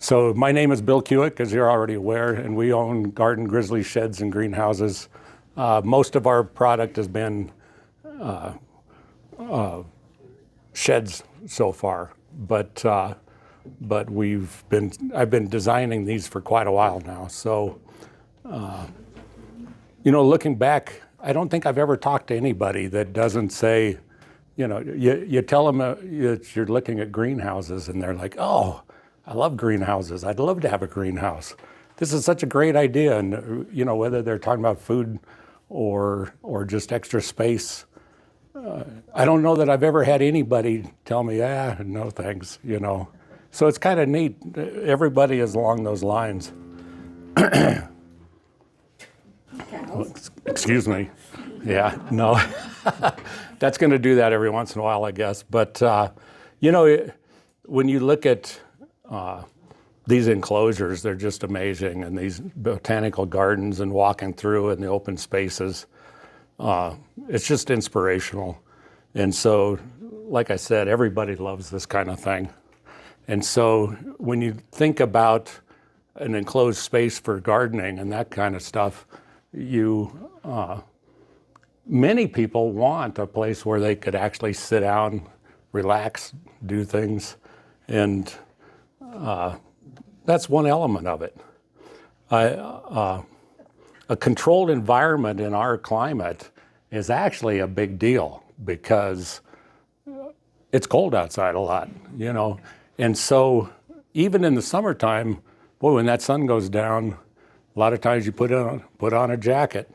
So my name is Bill Kuik, as you're already aware, and we own Garden Grizzly sheds and greenhouses. Most of our product has been sheds so far, but I've been designing these for quite a while now. So, looking back, I don't think I've ever talked to anybody that doesn't say, you tell them that you're looking at greenhouses and they're like, oh, I love greenhouses. I'd love to have a greenhouse. This is such a great idea. And, whether they're talking about food or just extra space, I don't know that I've ever had anybody tell me, no thanks, So it's kind of neat. Everybody is along those lines. Excuse me. Yeah, no. That's going to do that every once in a while, I guess. But, when you look at these enclosures, they're just amazing. And these botanical gardens and walking through in the open spaces, it's just inspirational. And so, like I said, everybody loves this kind of thing. And so when you think about an enclosed space for gardening and that kind of stuff, many people want a place where they could actually sit down, relax, do things. And that's one element of it. A controlled environment in our climate is actually a big deal because it's cold outside a lot, And so even in the summertime, boy, when that sun goes down, a lot of times you put on a jacket.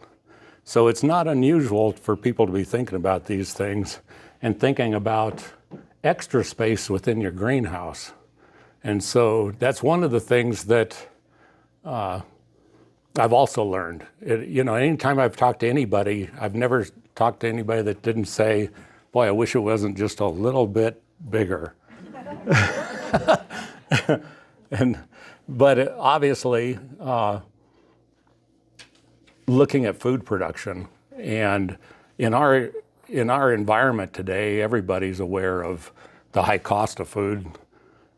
So it's not unusual for people to be thinking about these things and thinking about extra space within your greenhouse. And so that's one of the things that I've also learned. Anytime I've talked to anybody, I've never talked to anybody that didn't say, boy, I wish it wasn't just a little bit bigger. But obviously, looking at food production, and in our environment today, everybody's aware of the high cost of food,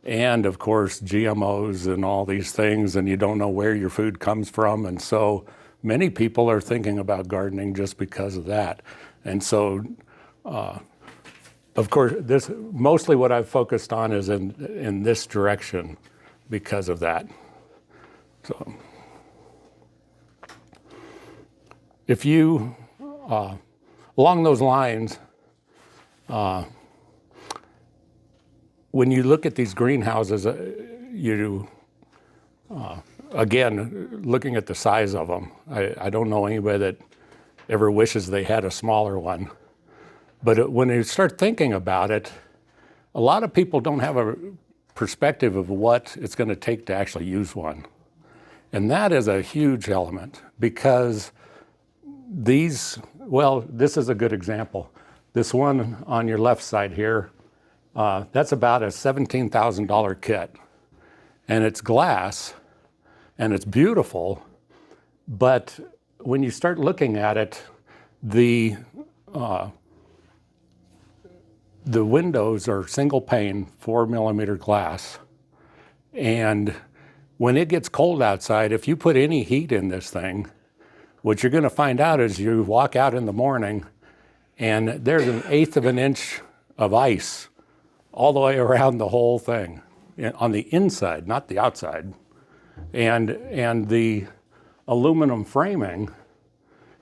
and of course GMOs and all these things, and you don't know where your food comes from, and so many people are thinking about gardening just because of that. And so, of course, this mostly what I've focused on is in this direction because of that. So, if you, along those lines, when you look at these greenhouses, again, looking at the size of them, I don't know anybody that ever wishes they had a smaller one. But when you start thinking about it, a lot of people don't have a perspective of what it's going to take to actually use one. And that is a huge element because this is a good example. This one on your left side here, that's about a $17,000 kit. And it's glass, and it's beautiful, but when you start looking at it, the windows are single pane, 4mm glass. And when it gets cold outside, if you put any heat in this thing, what you're gonna find out is you walk out in the morning and there's 1/8 of an inch of ice all the way around the whole thing, on the inside, not the outside. And the aluminum framing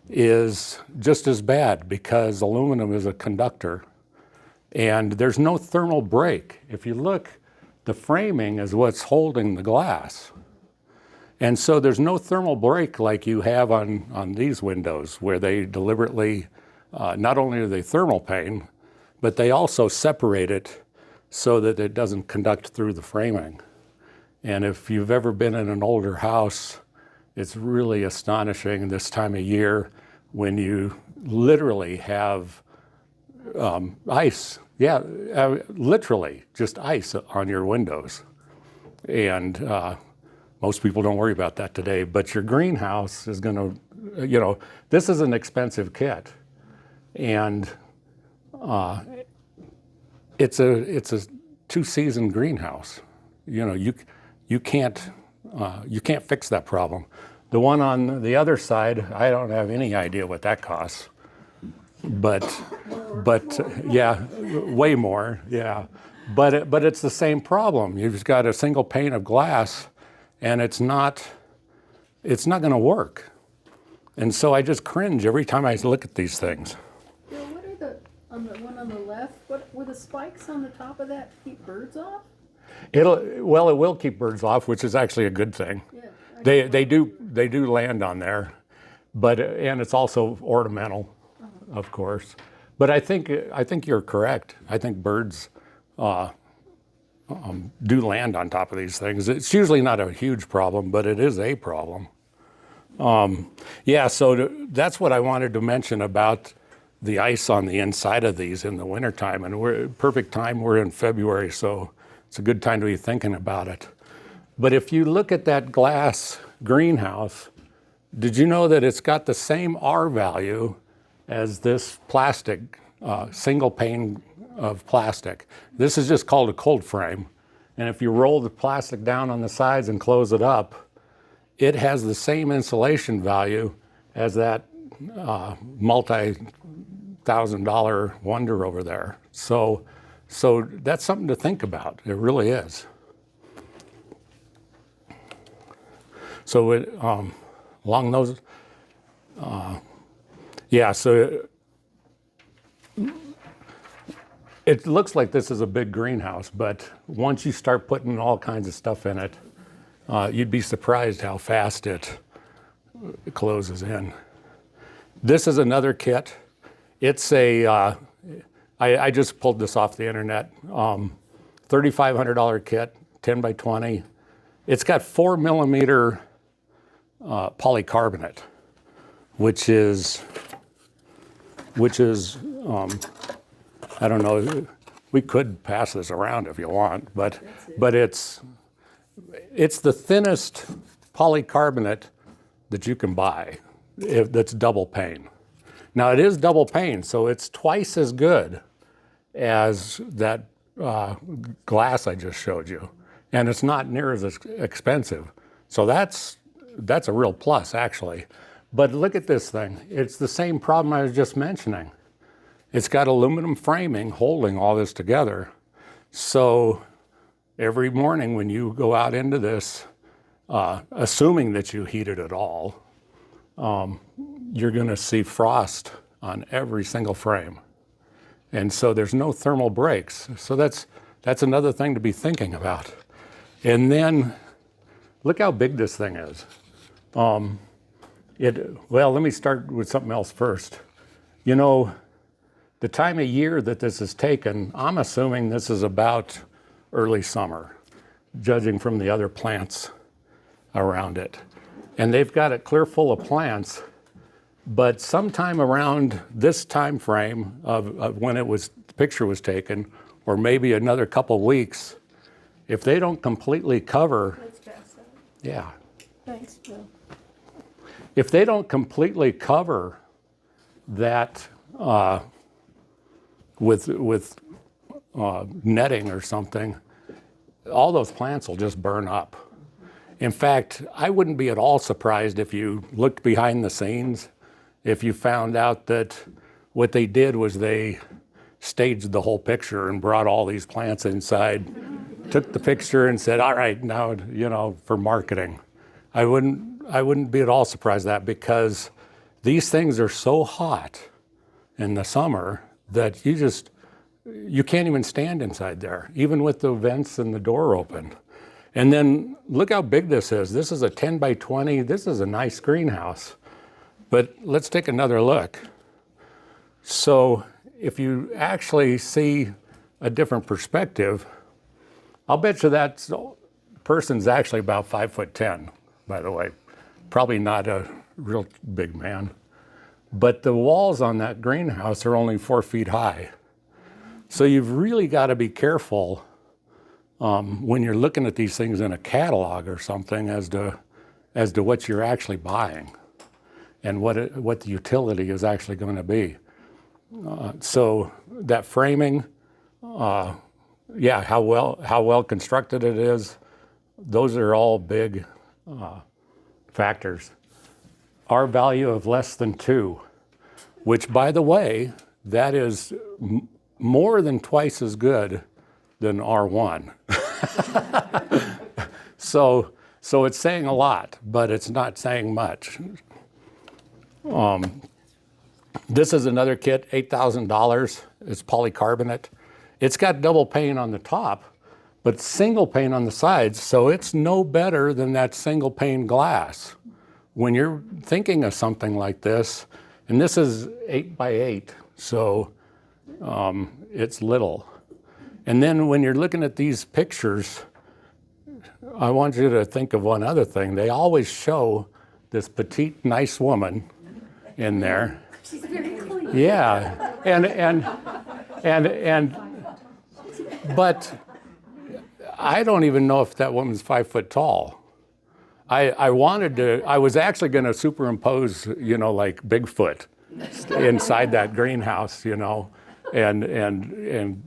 is just as bad because aluminum is a conductor. And there's no thermal break. If you look, the framing is what's holding the glass. And so there's no thermal break like you have on these windows where they deliberately, not only are they thermal pane, but they also separate it so that it doesn't conduct through the framing. And if you've ever been in an older house, it's really astonishing this time of year when you literally have ice. Yeah, literally just ice on your windows. And most people don't worry about that today, but your greenhouse is gonna, this is an expensive kit. And it's a 2-season greenhouse. You you can't fix that problem. The one on the other side, I don't have any idea what that costs, but yeah, way more, yeah. But it's the same problem. You've just got a single pane of glass, and it's not going to work. And so I just cringe every time I look at these things. Bill, what are the one on the left? What were the spikes on the top of that to keep birds off? It will keep birds off, which is actually a good thing. Yeah, they do land on there, and it's also ornamental, of course. But I think you're correct. I think birds do land on top of these things. It's usually not a huge problem, but it is a problem. Yeah, so that's what I wanted to mention about the ice on the inside of these in the wintertime. And perfect time, we're in February, so it's a good time to be thinking about it. But if you look at that glass greenhouse, did you know that it's got the same R value as this plastic, single pane of plastic? This is just called a cold frame. And if you roll the plastic down on the sides and close it up, it has the same insulation value as that multi-$1,000 wonder over there. So that's something to think about. It really is. So along those, yeah, so it looks like this is a big greenhouse, but once you start putting all kinds of stuff in it, you'd be surprised how fast it closes in. This is another kit. It's I just pulled this off the internet. $3,500 kit, 10 by 20. It's got 4 millimeter polycarbonate, which is I don't know. We could pass this around if you want, but it's the thinnest polycarbonate that you can buy that's double pane. Now it is double pane, so it's twice as good as that glass I just showed you, and it's not near as expensive. So that's a real plus, actually. But look at this thing. It's the same problem I was just mentioning. It's got aluminum framing holding all this together. So every morning when you go out into this, assuming that you heat it at all, you're going to see frost on every single frame. And so there's no thermal breaks. So that's another thing to be thinking about. And then look how big this thing is. Well, let me start with something else first. You know, the time of year that this is taken, I'm assuming this is about early summer, judging from the other plants around it. And they've got it clear full of plants, but sometime around this time frame of when the picture was taken, or maybe another couple weeks, if they don't completely cover, yeah. Thanks, Bill. If they don't completely cover that with netting or something, all those plants will just burn up. In fact, I wouldn't be at all surprised if you looked behind the scenes, if you found out that what they did was they staged the whole picture and brought all these plants inside, took the picture and said, all right, now, for marketing. I wouldn't be at all surprised at that, because these things are so hot in the summer that you can't even stand inside there, even with the vents and the door open. And then look how big this is. This is a 10 by 20. This is a nice greenhouse. But let's take another look. So if you actually see a different perspective, I'll bet you that person's actually about 5'10", by the way. Probably not a real big man. But the walls on that greenhouse are only 4 feet high. So you've really got to be careful when you're looking at these things in a catalog or something as to what you're actually buying and what the utility is actually going to be. So that framing, yeah, how well constructed it is, those are all big factors. R value of less than 2, which, by the way, that is more than twice as good than R1. So it's saying a lot, but it's not saying much. This is another kit, $8,000. It's polycarbonate. It's got double pane on the top, but single pane on the sides, so it's no better than that single pane glass. When you're thinking of something like this, and this is 8 by 8, so it's little. And then when you're looking at these pictures, I want you to think of one other thing. They always show this petite, nice woman in there. She's very clean. Yeah, but I don't even know if that woman's 5 foot tall. I was actually going to superimpose, like Bigfoot inside that greenhouse, and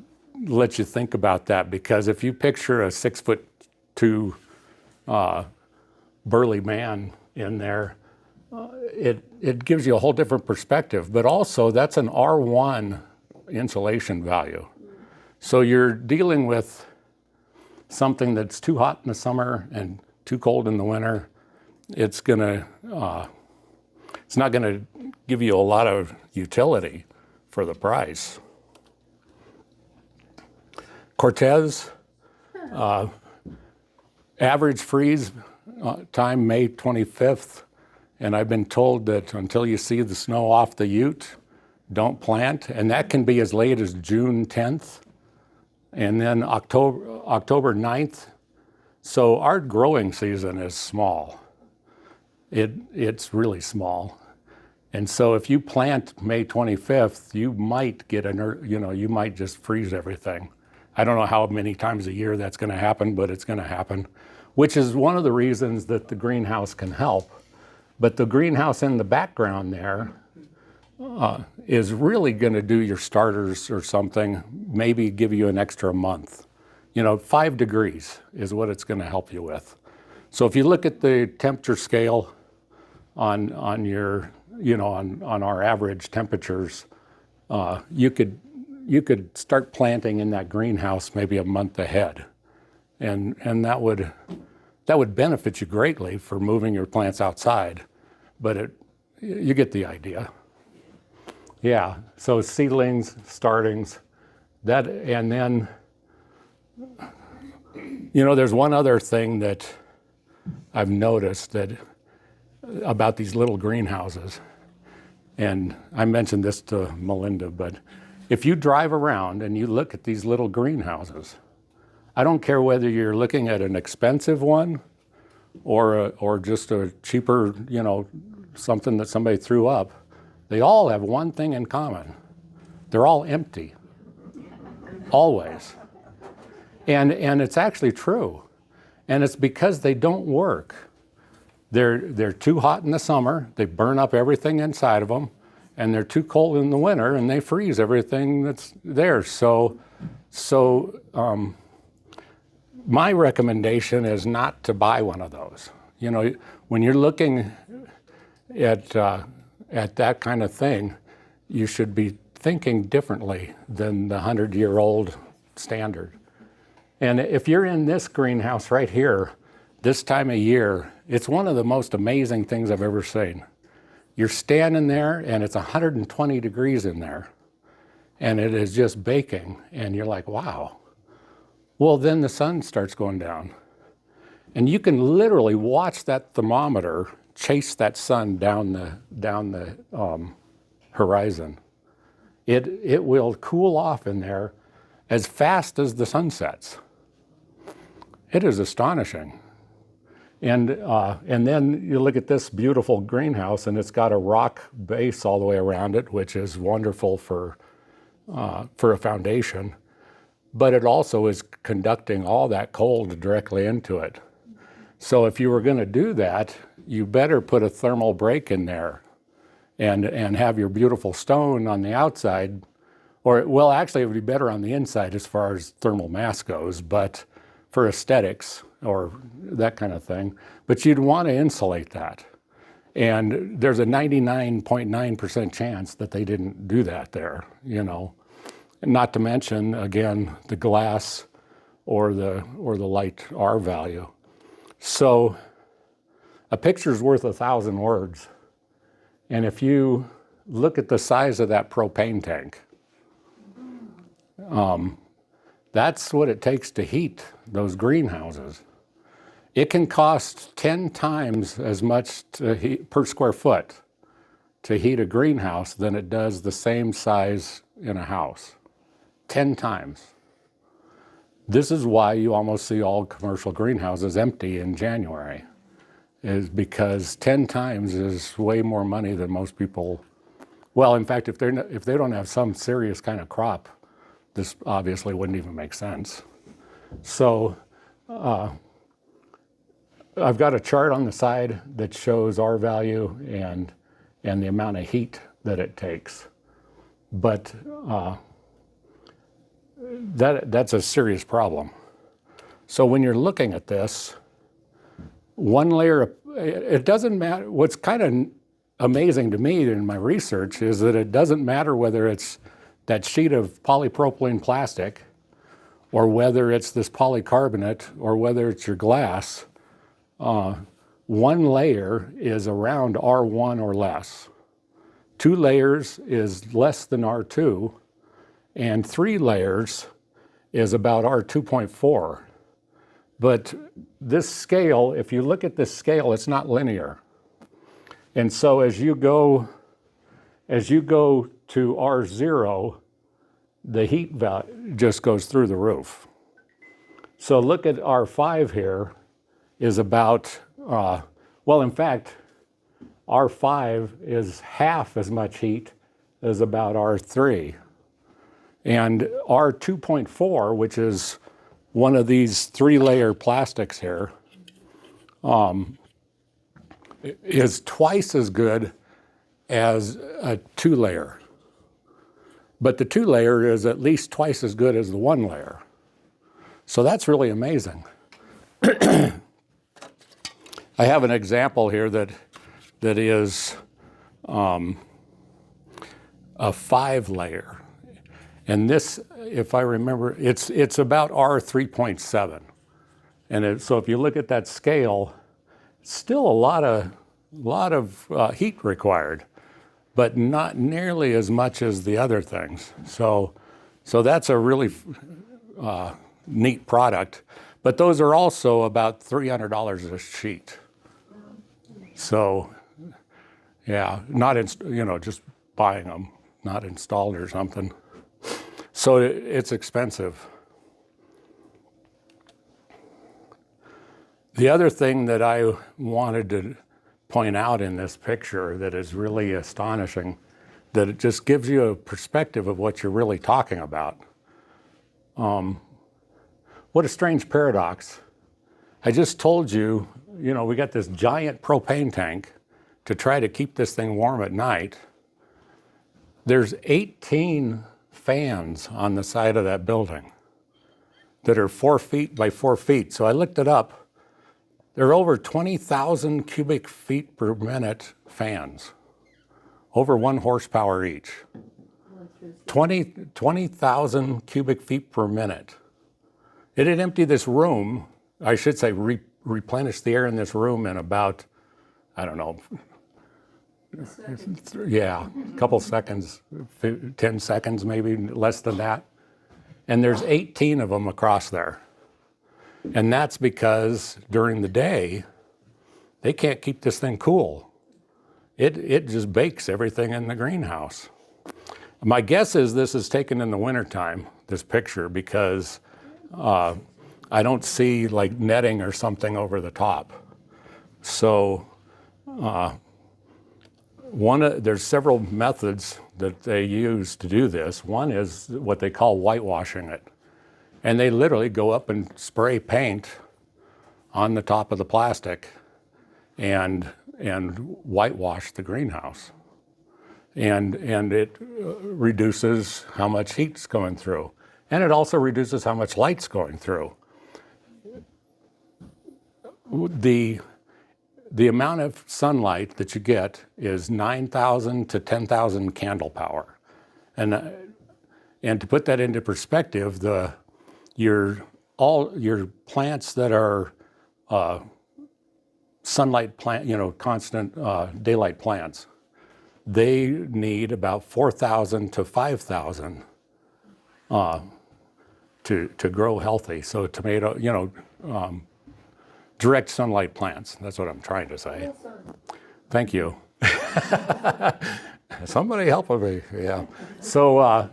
let you think about that, because if you picture a 6'2" burly man in there, it gives you a whole different perspective. But also, that's an R1 insulation value. So you're dealing with something that's too hot in the summer and too cold in the winter. It's not gonna give you a lot of utility for the price. Cortez, average freeze time May 25th, and I've been told that until you see the snow off the ute, don't plant, and that can be as late as June 10th, and then October 9th. So our growing season is small. It's really small. And so if you plant May 25th, you might you might just freeze everything. I don't know how many times a year that's going to happen, but it's going to happen, which is one of the reasons that the greenhouse can help. But the greenhouse in the background there is really going to do your starters or something, maybe give you an extra month. 5 degrees is what it's going to help you with. So if you look at the temperature scale on your, on our average temperatures, you could start planting in that greenhouse maybe a month ahead, and that would benefit you greatly for moving your plants outside. But you get the idea. Yeah. So seedlings, startings, and then. There's one other thing that I've noticed about these little greenhouses, and I mentioned this to Melinda, but if you drive around and you look at these little greenhouses, I don't care whether you're looking at an expensive one or just a cheaper, something that somebody threw up, they all have one thing in common. They're all empty, always. And it's actually true. And it's because they don't work. They're too hot in the summer, they burn up everything inside of them, and they're too cold in the winter and they freeze everything that's there. So my recommendation is not to buy one of those. When you're looking at that kind of thing, you should be thinking differently than the 100-year-old standard. And if you're in this greenhouse right here, this time of year, it's one of the most amazing things I've ever seen. You're standing there and it's 120 degrees in there and it is just baking and you're like, wow. Well, then the sun starts going down and you can literally watch that thermometer chase that sun down the horizon. It will cool off in there as fast as the sun sets. It is astonishing. And then you look at this beautiful greenhouse and it's got a rock base all the way around it, which is wonderful for a foundation. But it also is conducting all that cold directly into it. So if you were going to do that, you better put a thermal break in there and have your beautiful stone on the outside, actually it would be better on the inside as far as thermal mass goes, but for aesthetics, or that kind of thing. But you'd want to insulate that. And there's a 99.9% chance that they didn't do that there, you know. Not to mention, again, the glass or the light R value. So a picture's worth 1,000 words. And if you look at the size of that propane tank, that's what it takes to heat those greenhouses. It can cost 10 times as much to heat, per square foot to heat a greenhouse than it does the same size in a house. 10 times. This is why you almost see all commercial greenhouses empty in January, is because 10 times is way more money than most people. Well, in fact, if they don't have some serious kind of crop, this obviously wouldn't even make sense. So I've got a chart on the side that shows R value and the amount of heat that it takes. But that's a serious problem. So when you're looking at this, one layer, it doesn't matter. What's kind of amazing to me in my research is that it doesn't matter whether it's that sheet of polypropylene plastic or whether it's this polycarbonate or whether it's your glass. One layer is around R1 or less. 2 layers is less than R2, and 3 layers is about R2.4. But this scale, if you look at this scale, it's not linear. And so as you go to R0, the heat value just goes through the roof. So look at R5 here is about, well, in fact, R5 is half as much heat as about R3. And R2.4, which is one of these 3-layer plastics here, is twice as good as a 2-layer. But the 2-layer is at least twice as good as the 1-layer. So that's really amazing. I have an example here that is a 5-layer. And this, if I remember, it's about R3.7. And so if you look at that scale, it's still a lot of heat required, but not nearly as much as the other things. So that's a really neat product. But those are also about $300 a sheet. So, yeah, just buying them, not installed or something. So it's expensive. The other thing that I wanted to point out in this picture that is really astonishing, that it just gives you a perspective of what you're really talking about. What a strange paradox. I just told you, we got this giant propane tank to try to keep this thing warm at night. There's 18 fans on the side of that building that are 4 feet by 4 feet. So I looked it up. There are over 20,000 cubic feet per minute fans, over 1 horsepower each. 20,000 cubic feet per minute. It'd empty this room, I should say replenish the air in this room in about, I don't know, yeah, a couple seconds, 10 seconds, maybe less than that. And there's 18 of them across there. And that's because during the day, they can't keep this thing cool. It just bakes everything in the greenhouse. My guess is this is taken in the wintertime, this picture, because I don't see like netting or something over the top. So there's several methods that they use to do this. One is what they call whitewashing it. And they literally go up and spray paint on the top of the plastic and whitewash the greenhouse. And it reduces how much heat's going through. And it also reduces how much light's going through. the amount of sunlight that you get is 9,000 to 10,000 candle power. And to put that into perspective, all your plants that are sunlight plant, constant daylight plants, they need about 4,000 to 5,000 to grow healthy. So tomato, direct sunlight plants. That's what I'm trying to say. Thank you. Somebody help me. Yeah. So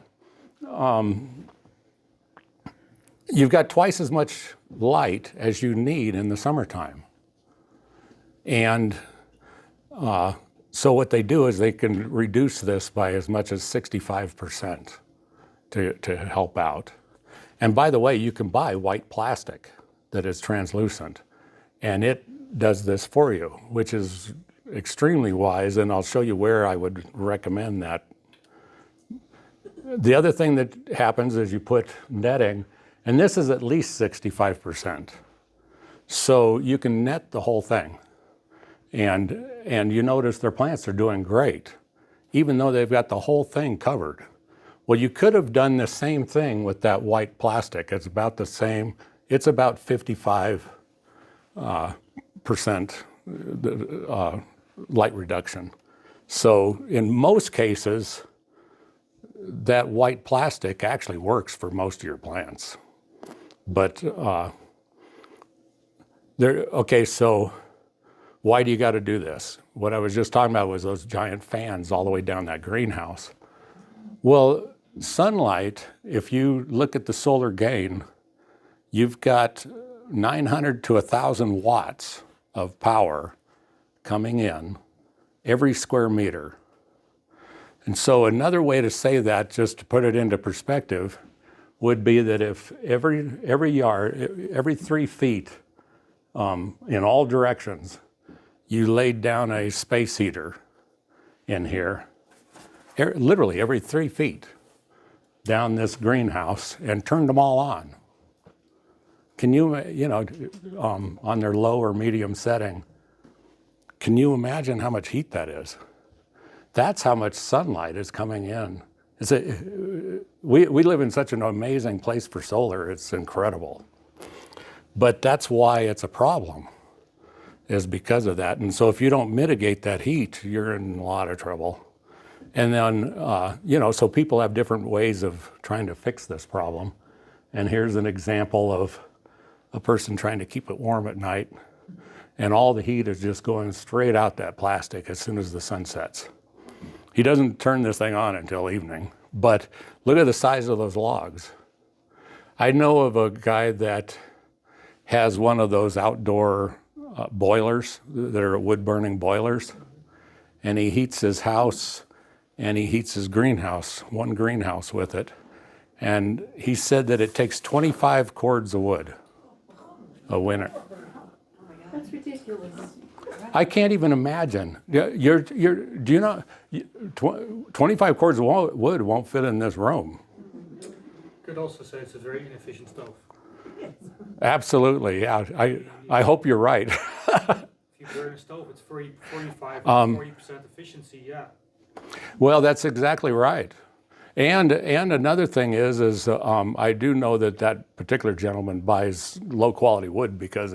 you've got twice as much light as you need in the summertime. And so what they do is they can reduce this by as much as 65% to help out. And by the way, you can buy white plastic that is translucent, and it does this for you, which is extremely wise, and I'll show you where I would recommend that. The other thing that happens is you put netting, and this is at least 65%. So you can net the whole thing. And you notice their plants are doing great, even though they've got the whole thing covered. Well, you could have done the same thing with that white plastic. It's about the same. It's about 55% light reduction. So in most cases, that white plastic actually works for most of your plants. But okay, so why do you got to do this? What I was just talking about was those giant fans all the way down that greenhouse. Well, sunlight, if you look at the solar gain, you've got 900 to 1,000 watts of power coming in every square meter. And so another way to say that, just to put it into perspective, would be that if every yard, every 3 feet in all directions, you laid down a space heater in here, literally every 3 feet down this greenhouse, and turned them all on. Can you, on their low or medium setting, can you imagine how much heat that is? That's how much sunlight is coming in. We live in such an amazing place for solar, it's incredible. But that's why it's a problem, is because of that. And so if you don't mitigate that heat, you're in a lot of trouble. And then, so people have different ways of trying to fix this problem. And here's an example of a person trying to keep it warm at night, and all the heat is just going straight out that plastic as soon as the sun sets. He doesn't turn this thing on until evening, but look at the size of those logs. I know of a guy that has one of those outdoor boilers that are wood-burning boilers, and he heats his house and he heats his greenhouse, one greenhouse with it. And he said that it takes 25 cords of wood a winter. That's ridiculous. I can't even imagine. Do you know, 25 cords of wood won't fit in this room. Could also say it's a very inefficient stove. Absolutely, yeah. I hope you're right. If you burn a stove, it's 45 or 40% efficiency, yeah. Well, that's exactly right. And another thing is I do know that particular gentleman buys low quality wood because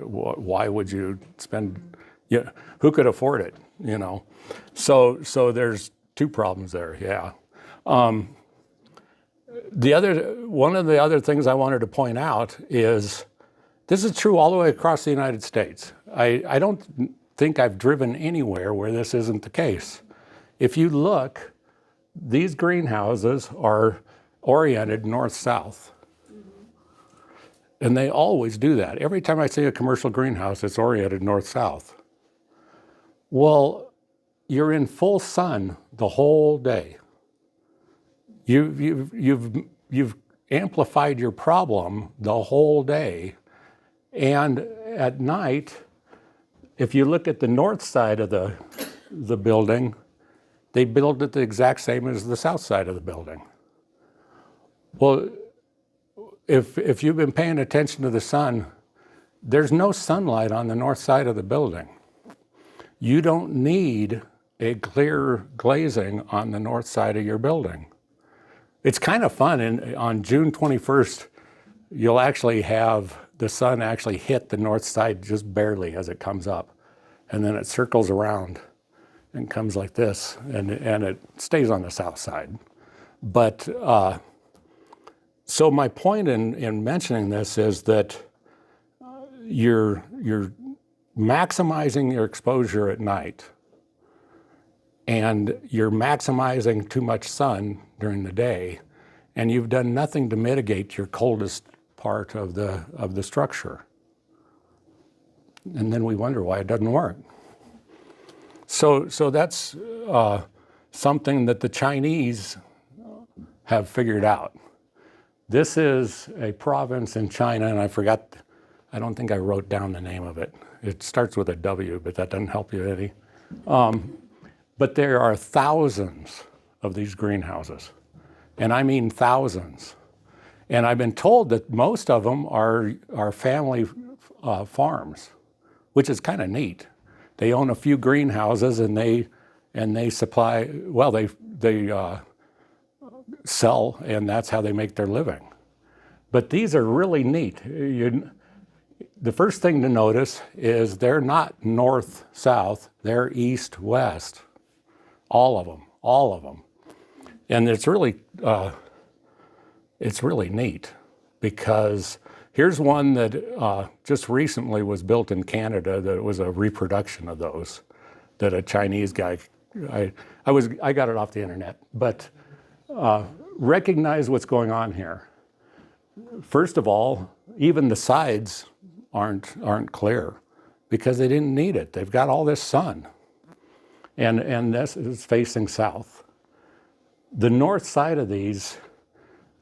why would you spend, who could afford it, So there's two problems there, yeah. One of the other things I wanted to point out is this is true all the way across the United States. I don't think I've driven anywhere where this isn't the case. If you look, these greenhouses are oriented north-south. And they always do that. Every time I see a commercial greenhouse, it's oriented north-south. Well, you're in full sun the whole day. You've amplified your problem the whole day. And at night, if you look at the north side of the building, they build it the exact same as the south side of the building. Well, if you've been paying attention to the sun, there's no sunlight on the north side of the building. You don't need a clear glazing on the north side of your building. It's kind of fun, and on June 21st, you'll actually have the sun actually hit the north side just barely as it comes up. And then it circles around and comes like this, and it stays on the south side. But, so my point in mentioning this is that you're maximizing your exposure at night, and you're maximizing too much sun during the day, and you've done nothing to mitigate your coldest part of the structure. And then we wonder why it doesn't work. So that's something that the Chinese have figured out. This is a province in China, and I don't think I wrote down the name of it. It starts with a W, but that doesn't help you any. But there are thousands of these greenhouses, and I mean thousands. And I've been told that most of them are family farms, which is kind of neat. They own a few greenhouses, and they supply. Well, they sell, and that's how they make their living. But these are really neat. The first thing to notice is they're not north-south, they're east-west. All of them. And it's really neat, because here's one that just recently was built in Canada that was a reproduction of those, that a Chinese guy, I got it off the internet, but recognize what's going on here. First of all, even the sides aren't clear, because they didn't need it. They've got all this sun, and this is facing south. The north side of these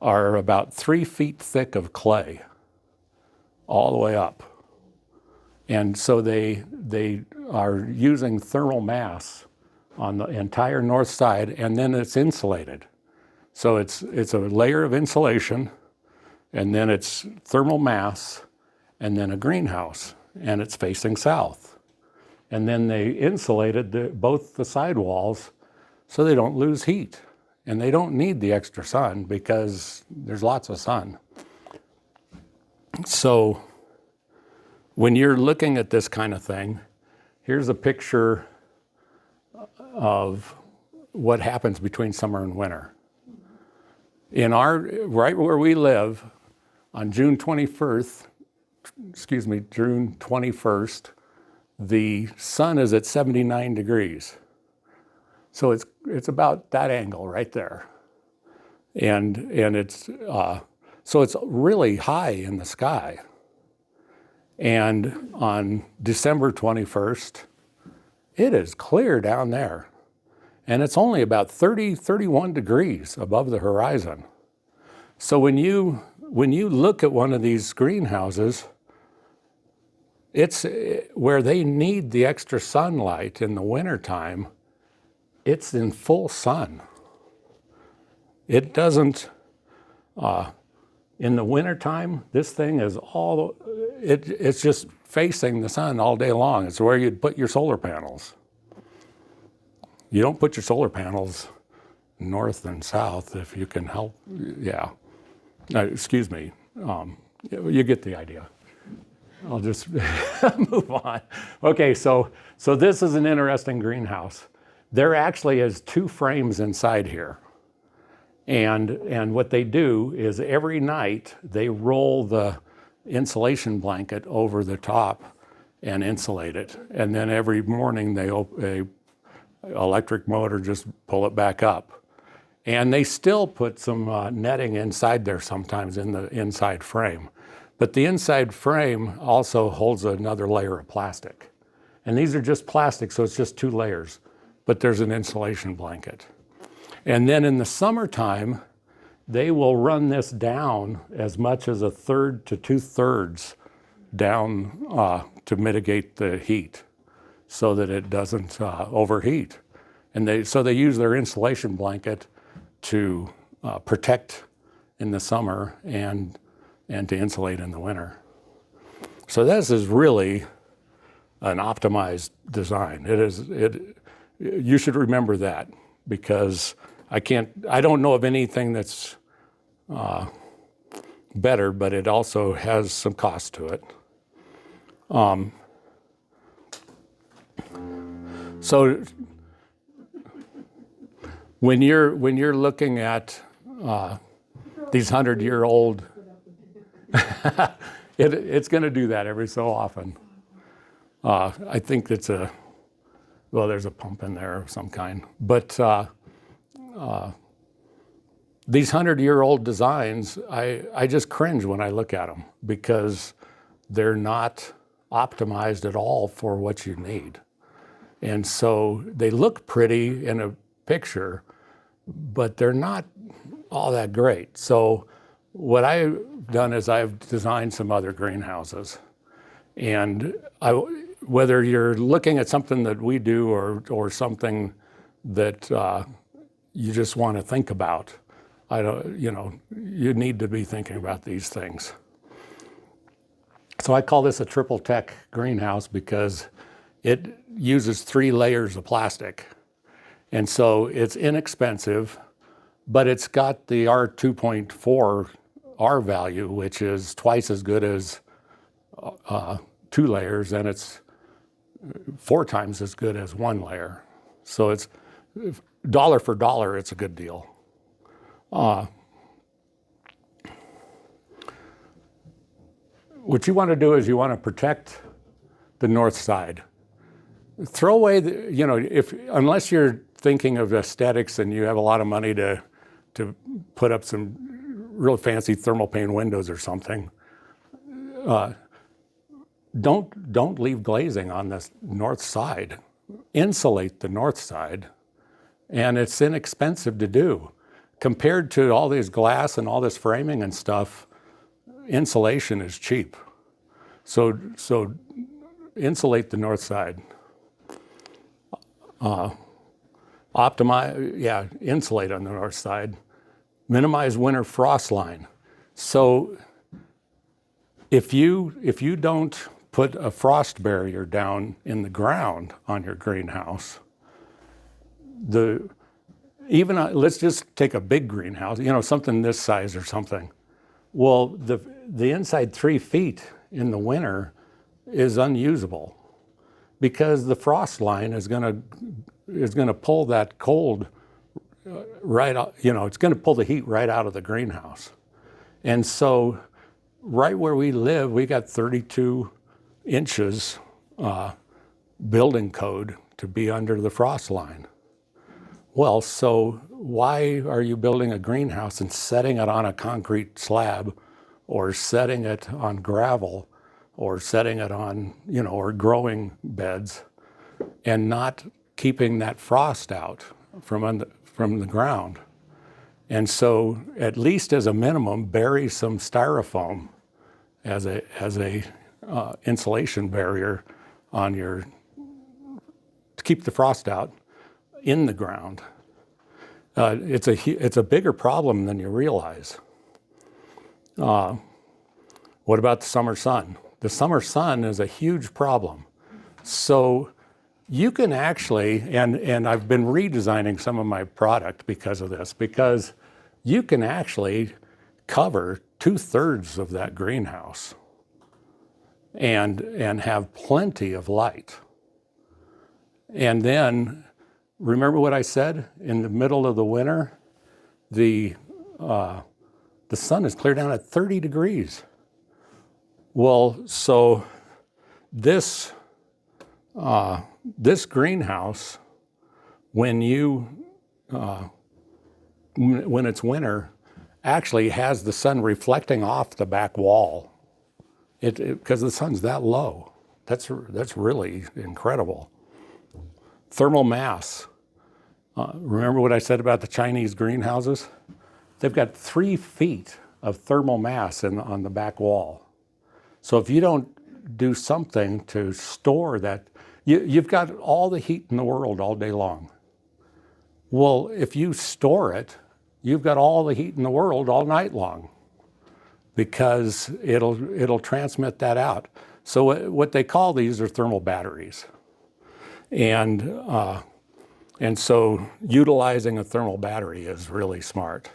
are about 3 feet thick of clay, all the way up. And so they are using thermal mass on the entire north side, and then it's insulated. So it's a layer of insulation, and then it's thermal mass, and then a greenhouse, and it's facing south. And then they insulated both the side walls so they don't lose heat. And they don't need the extra sun because there's lots of sun. So when you're looking at this kind of thing, here's a picture of what happens between summer and winter. Right where we live, on June 21st, the sun is at 79 degrees. So it's about that angle right there. And it's, so it's really high in the sky. And on December 21st, it is clear down there. And it's only about 31 degrees above the horizon. So when you look at one of these greenhouses, it's where they need the extra sunlight in the wintertime, it's in full sun. It doesn't, in the wintertime, this thing is it's just facing the sun all day long. It's where you'd put your solar panels. You don't put your solar panels north and south if you can help, yeah. Excuse me, you get the idea. I'll just move on. Okay, so this is an interesting greenhouse. There actually is 2 frames inside here. And what they do is every night they roll the insulation blanket over the top and insulate it. And then every morning a electric motor just pull it back up. And they still put some netting inside there sometimes in the inside frame. But the inside frame also holds another layer of plastic. And these are just plastic, so it's just 2 layers. But there's an insulation blanket. And then in the summertime, they will run this down as much as 1/3 to 2/3 down to mitigate the heat so that it doesn't overheat. And so they use their insulation blanket to protect in the summer and to insulate in the winter. So this is really an optimized design. It is. You should remember that, because I don't know of anything that's better, but it also has some cost to it. So when you're looking at these 100-year-old, it's going to do that every so often. I think there's a pump in there of some kind. But these 100-year-old designs, I just cringe when I look at them, because they're not optimized at all for what you need. And so they look pretty in a picture, but they're not all that great. So what I've done is I've designed some other greenhouses. And whether you're looking at something that we do or something that you just want to think about, you need to be thinking about these things. So I call this a triple tech greenhouse because it uses 3 layers of plastic. And so it's inexpensive, but it's got the R2.4 R value, which is twice as good as 2 layers, and it's 4 times as good as 1 layer. So it's dollar for dollar, it's a good deal. What you want to do is you want to protect the north side. Throw away unless you're thinking of aesthetics and you have a lot of money to put up some real fancy thermal pane windows or something, don't leave glazing on the north side. Insulate the north side, and it's inexpensive to do. Compared to all these glass and all this framing and stuff, insulation is cheap. So insulate the north side. Insulate on the north side. Minimize winter frost line. So if you don't put a frost barrier down in the ground on your greenhouse, let's just take a big greenhouse, something this size or something. Well, the inside 3 feet in the winter is unusable, because the frost line is going to pull that cold right out. It's going to pull the heat right out of the greenhouse. And so, right where we live, we got 32 inches building code to be under the frost line. Well, so why are you building a greenhouse and setting it on a concrete slab, or setting it on gravel, or setting it on, or growing beds, and not keeping that frost out from the ground? And so, at least as a minimum, bury some styrofoam as a insulation barrier to keep the frost out in the ground. It's a bigger problem than you realize. What about the summer sun? The summer sun is a huge problem. So you can actually, and I've been redesigning some of my product because of this, because you can actually cover 2/3 of that greenhouse and have plenty of light. And then, remember what I said? In the middle of the winter, the sun is clear down at 30 degrees. Well, so this greenhouse, when it's winter, actually has the sun reflecting off the back wall. Because the sun's that low. That's really incredible. Thermal mass. Remember what I said about the Chinese greenhouses? They've got 3 feet of thermal mass on the back wall. So if you don't do something to store that, you've got all the heat in the world all day long. Well, if you store it, you've got all the heat in the world all night long, because it'll transmit that out. So what they call these are thermal batteries. And so utilizing a thermal battery is really smart.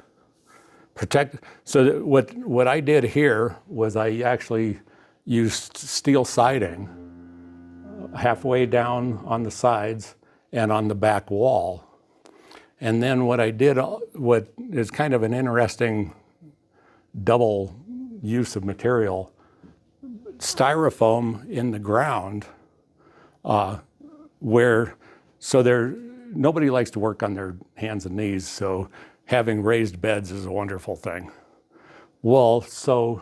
So what I did here was I actually used steel siding halfway down on the sides and on the back wall. And then what I did, what is kind of an interesting double use of material, styrofoam in the ground, nobody likes to work on their hands and knees, so having raised beds is a wonderful thing. Well, so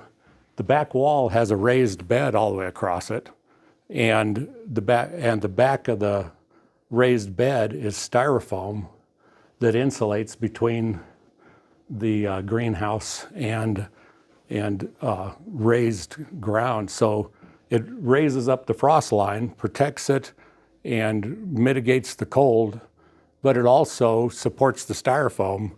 the back wall has a raised bed all the way across it, and the back of the raised bed is styrofoam that insulates between the greenhouse and raised ground. So it raises up the frost line, protects it, and mitigates the cold, but it also supports the styrofoam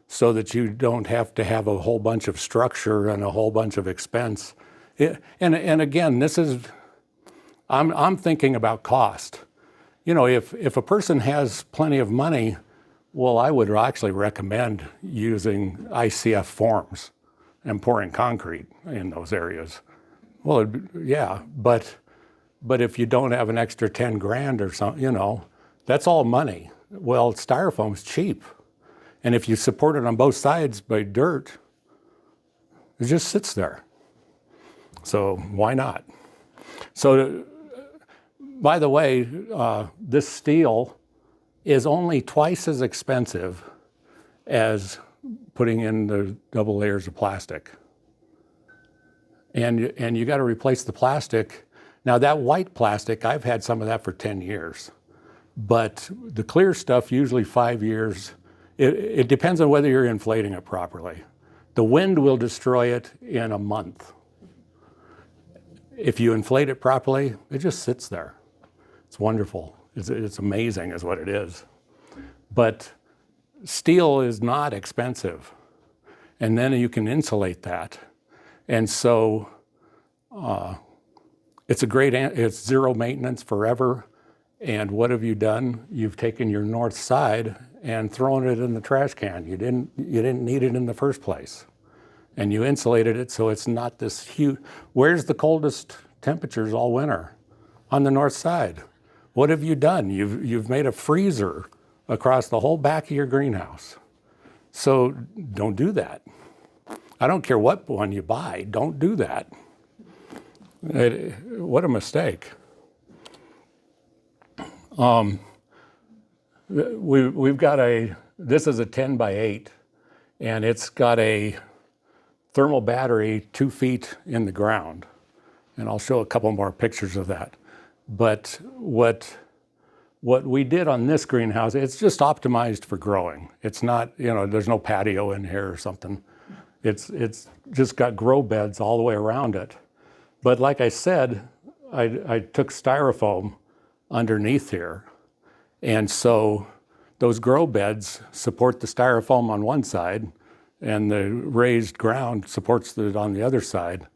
so that you don't have to have a whole bunch of structure and a whole bunch of expense. And again, I'm thinking about cost. You know, if a person has plenty of money, well, I would actually recommend using ICF forms and pouring concrete in those areas. Well, yeah, but if you don't have an extra 10 grand or something, you know, that's all money. Well, styrofoam's cheap. And if you support it on both sides by dirt, it just sits there. So why not? So, by the way, this steel is only twice as expensive as putting in the double layers of plastic. And you got to replace the plastic. Now that white plastic, I've had some of that for 10 years. But the clear stuff, usually 5 years. It depends on whether you're inflating it properly. The wind will destroy it in a month. If you inflate it properly, it just sits there. It's wonderful. It's amazing is what it is. But steel is not expensive. And then you can insulate that. And so it's zero maintenance forever. And what have you done? You've taken your north side and thrown it in the trash can. You didn't need it in the first place. And you insulated it so it's not this huge. Where's the coldest temperatures all winter? On the north side. What have you done? You've made a freezer across the whole back of your greenhouse. So don't do that. I don't care what one you buy, don't do that. What a mistake. We've got this is a 10 by 8, and it's got a thermal battery 2 feet in the ground. And I'll show a couple more pictures of that. But what we did on this greenhouse, it's just optimized for growing. It's not, there's no patio in here or something. It's just got grow beds all the way around it. But like I said, I took styrofoam underneath here. And so those grow beds support the styrofoam on one side, and the raised ground supports it on the other side.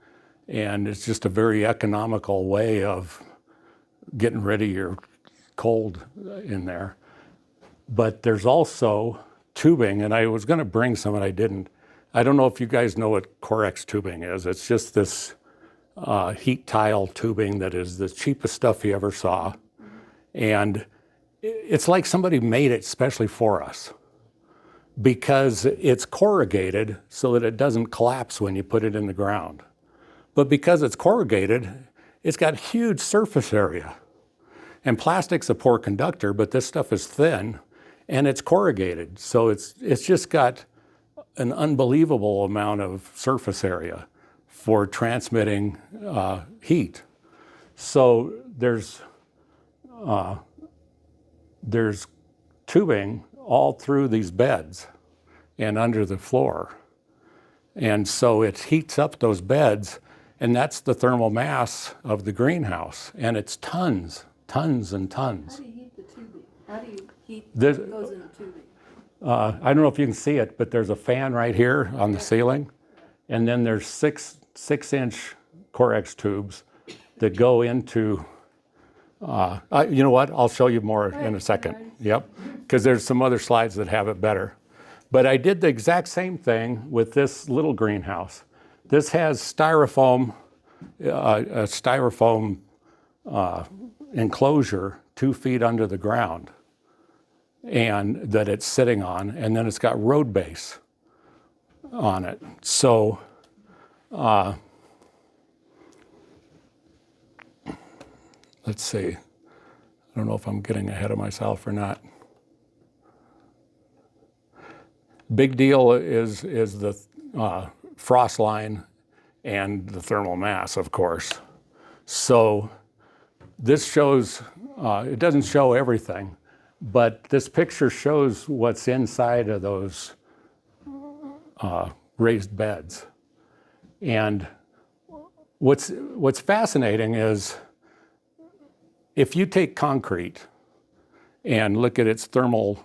And it's just a very economical way of getting rid of your cold in there. But there's also tubing, and I was going to bring some and I didn't. I don't know if you guys know what Corex tubing is. It's just this heat tile tubing that is the cheapest stuff you ever saw. And it's like somebody made it especially for us because it's corrugated so that it doesn't collapse when you put it in the ground. But because it's corrugated, it's got huge surface area. And plastic's a poor conductor, but this stuff is thin and it's corrugated. So it's just got an unbelievable amount of surface area for transmitting heat. So there's tubing all through these beds and under the floor. And so it heats up those beds, and that's the thermal mass of the greenhouse. And it's tons and tons. How do you heat the tubing? How do you heat This- what goes in the tubing? I don't know if you can see it, but there's a fan right here on the ceiling. And then there's six-inch Corex tubes that go into, you know what, I'll show you more in a second. Alright. Yep, because there's some other slides that have it better. But I did the exact same thing with this little greenhouse. This has styrofoam, a styrofoam enclosure 2 feet under the ground, and that it's sitting on, and then it's got road base on it. So let's see. I don't know if I'm getting ahead of myself or not. Big deal is the frost line and the thermal mass, of course. So this shows, it doesn't show everything, but this picture shows what's inside of those raised beds. And what's fascinating is if you take concrete and look at its thermal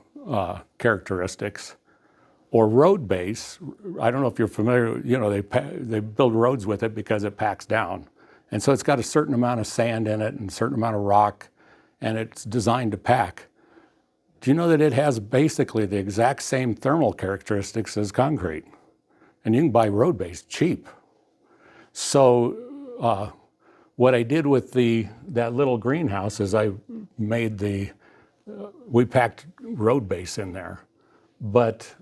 characteristics, or road base, I don't know if you're familiar, you know, they build roads with it because it packs down. And so it's got a certain amount of sand in it and a certain amount of rock, and it's designed to pack. Do you know that it has basically the exact same thermal characteristics as concrete? And you can buy road base cheap. So what I did with that little greenhouse is I made we packed road base in there. But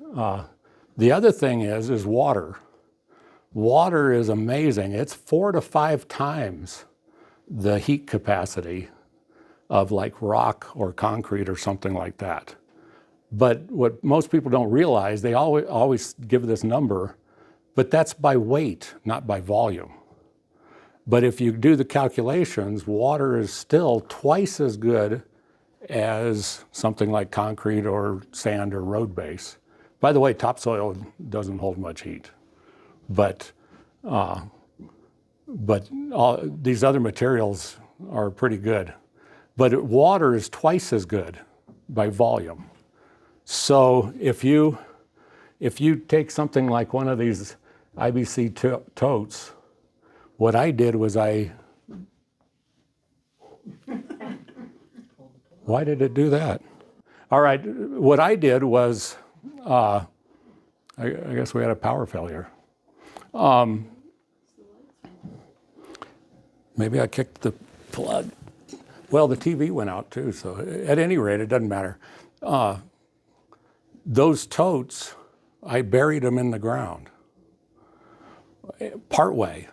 the other thing is water. Water is amazing. It's 4 to 5 times the heat capacity of like rock or concrete or something like that. But what most people don't realize, they always give this number, but that's by weight, not by volume. But if you do the calculations, water is still twice as good as something like concrete or sand or road base. By the way, topsoil doesn't hold much heat, but these other materials are pretty good. But water is twice as good by volume. So if you take something like one of these IBC totes, what I did was why did it do that? All right, what I did was, I guess we had a power failure. Maybe I kicked the plug. Well, the TV went out too, so at any rate, it doesn't matter. Those totes, I buried them in the ground, partway.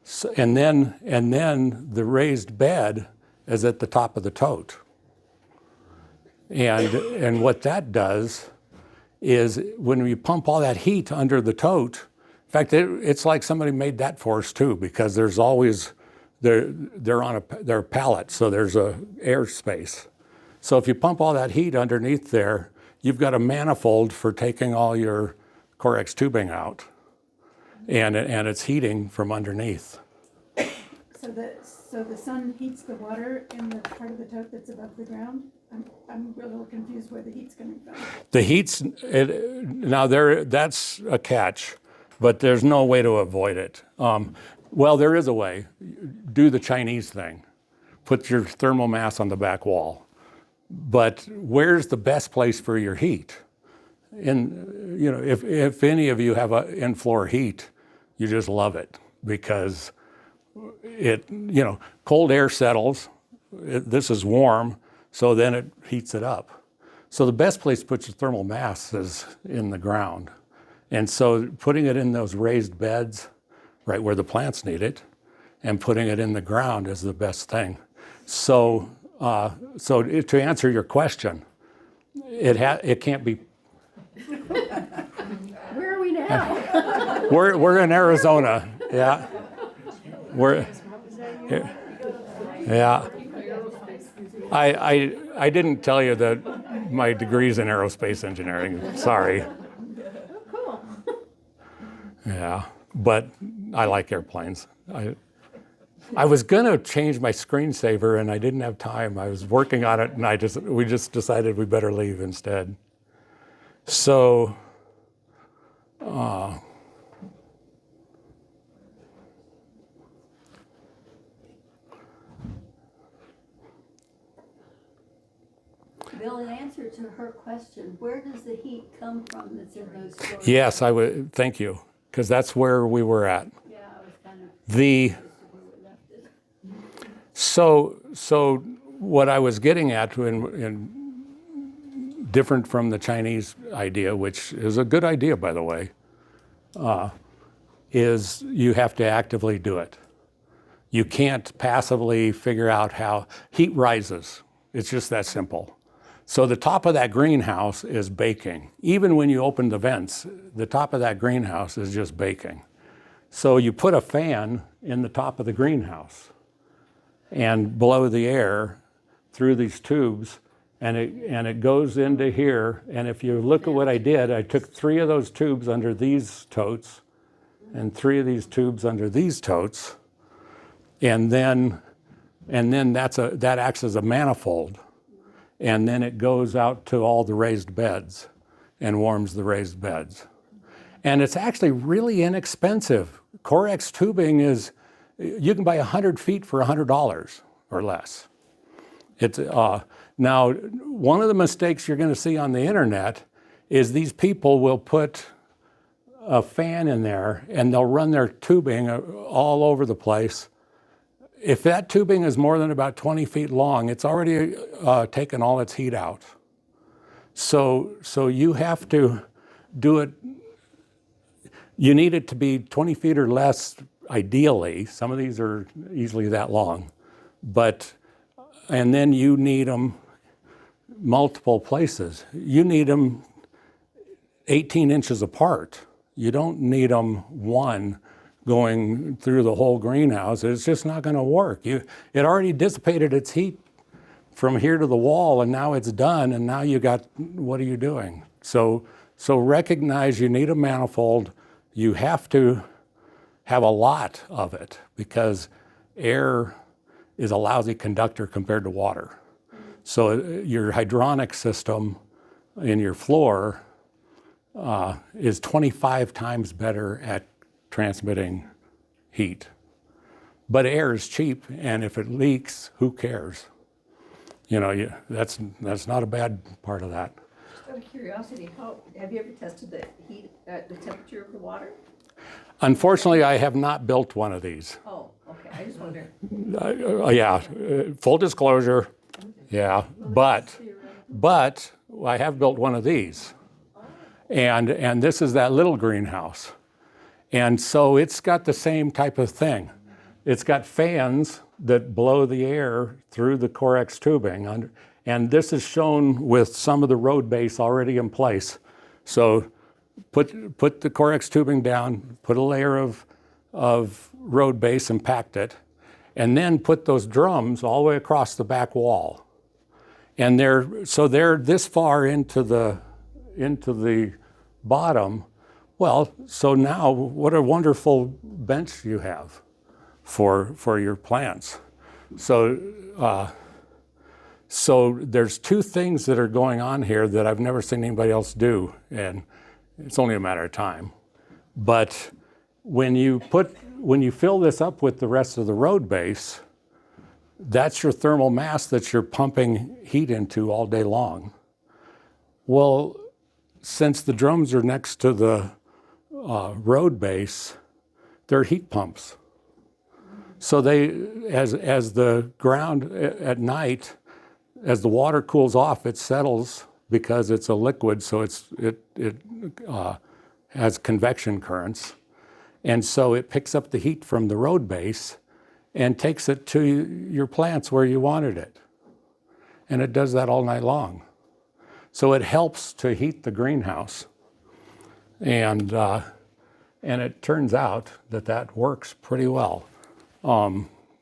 So, and then the raised bed is at the top of the tote. And what that does is when you pump all that heat under the tote, in fact, it's like somebody made that for us too, because there's always, they're pallets, so there's a air space. So if you pump all that heat underneath there, you've got a manifold for taking all your Corex tubing out, and it's heating from underneath. So the sun heats the water in the part of the tote that's above the ground? I'm a little confused where the heat's coming from. The heat's, that's a catch, but there's no way to avoid it. Well, there is a way. Do the Chinese thing. Put your thermal mass on the back wall. But where's the best place for your heat? If any of you have in-floor heat, you just love it because cold air settles. This is warm, so then it heats it up. So the best place to put your thermal mass is in the ground. And so putting it in those raised beds, right where the plants need it, and putting it in the ground is the best thing. So to answer your question, it can't be. Where are we now? We're in Arizona, yeah. Yeah. I didn't tell you that my degree's in aerospace engineering. Sorry. Oh, cool. Yeah, but I like airplanes. I was gonna change my screensaver and I didn't have time. I was working on it and we just decided we better leave instead. So, Bill, in answer to her question, where does the heat come from that's in those storage? Yes, I would, thank you, because that's where we were at. Yeah, I was kind of The, curious to where we left it. so what I was getting at in different from the Chinese idea, which is a good idea, by the way, is you have to actively do it. You can't passively figure out how heat rises. It's just that simple. So the top of that greenhouse is baking. Even when you open the vents, the top of that greenhouse is just baking. So you put a fan in the top of the greenhouse and blow the air through these tubes, and it goes into here. And if you look at what I did, I took 3 of those tubes under these totes and 3 of these tubes under these totes, and then that acts as a manifold. And then it goes out to all the raised beds and warms the raised beds. And it's actually really inexpensive. Corex tubing is, you can buy 100 feet for $100 or less. It's, now, one of the mistakes you're gonna see on the internet is these people will put a fan in there and they'll run their tubing all over the place. If that tubing is more than about 20 feet long, it's already taken all its heat out. So you have to do it, you need it to be 20 feet or less ideally. Some of these are easily that long. And then you need them multiple places. You need them 18 inches apart. You don't need them one going through the whole greenhouse. It's just not going to work. It already dissipated its heat from here to the wall, and now it's done, and now you got, what are you doing? So recognize you need a manifold. You have to have a lot of it because air is a lousy conductor compared to water. So your hydronic system in your floor is 25 times better at transmitting heat. But air is cheap, and if it leaks, who cares? You know, that's not a bad part of that. Just out of curiosity, have you ever tested the heat, the temperature of the water? Unfortunately, I have not built one of these. Oh, okay, I just wonder. Yeah, full disclosure, yeah, but I have built one of these. And this is that little greenhouse. And so it's got the same type of thing. It's got fans that blow the air through the Corex tubing. And this is shown with some of the road base already in place. So put the Corex tubing down, put a layer of road base and packed it, and then put those drums all the way across the back wall. And they're this far into the bottom. Well, so now what a wonderful bench you have for your plants. So there's 2 things that are going on here that I've never seen anybody else do, and it's only a matter of time. But when you fill this up with the rest of the road base, that's your thermal mass that you're pumping heat into all day long. Well, since the drums are next to the road base, they're heat pumps. So as the ground at night, as the water cools off, it settles because it's a liquid, so it has convection currents. And so it picks up the heat from the road base and takes it to your plants where you wanted it. And it does that all night long. So it helps to heat the greenhouse. And it turns out that works pretty well.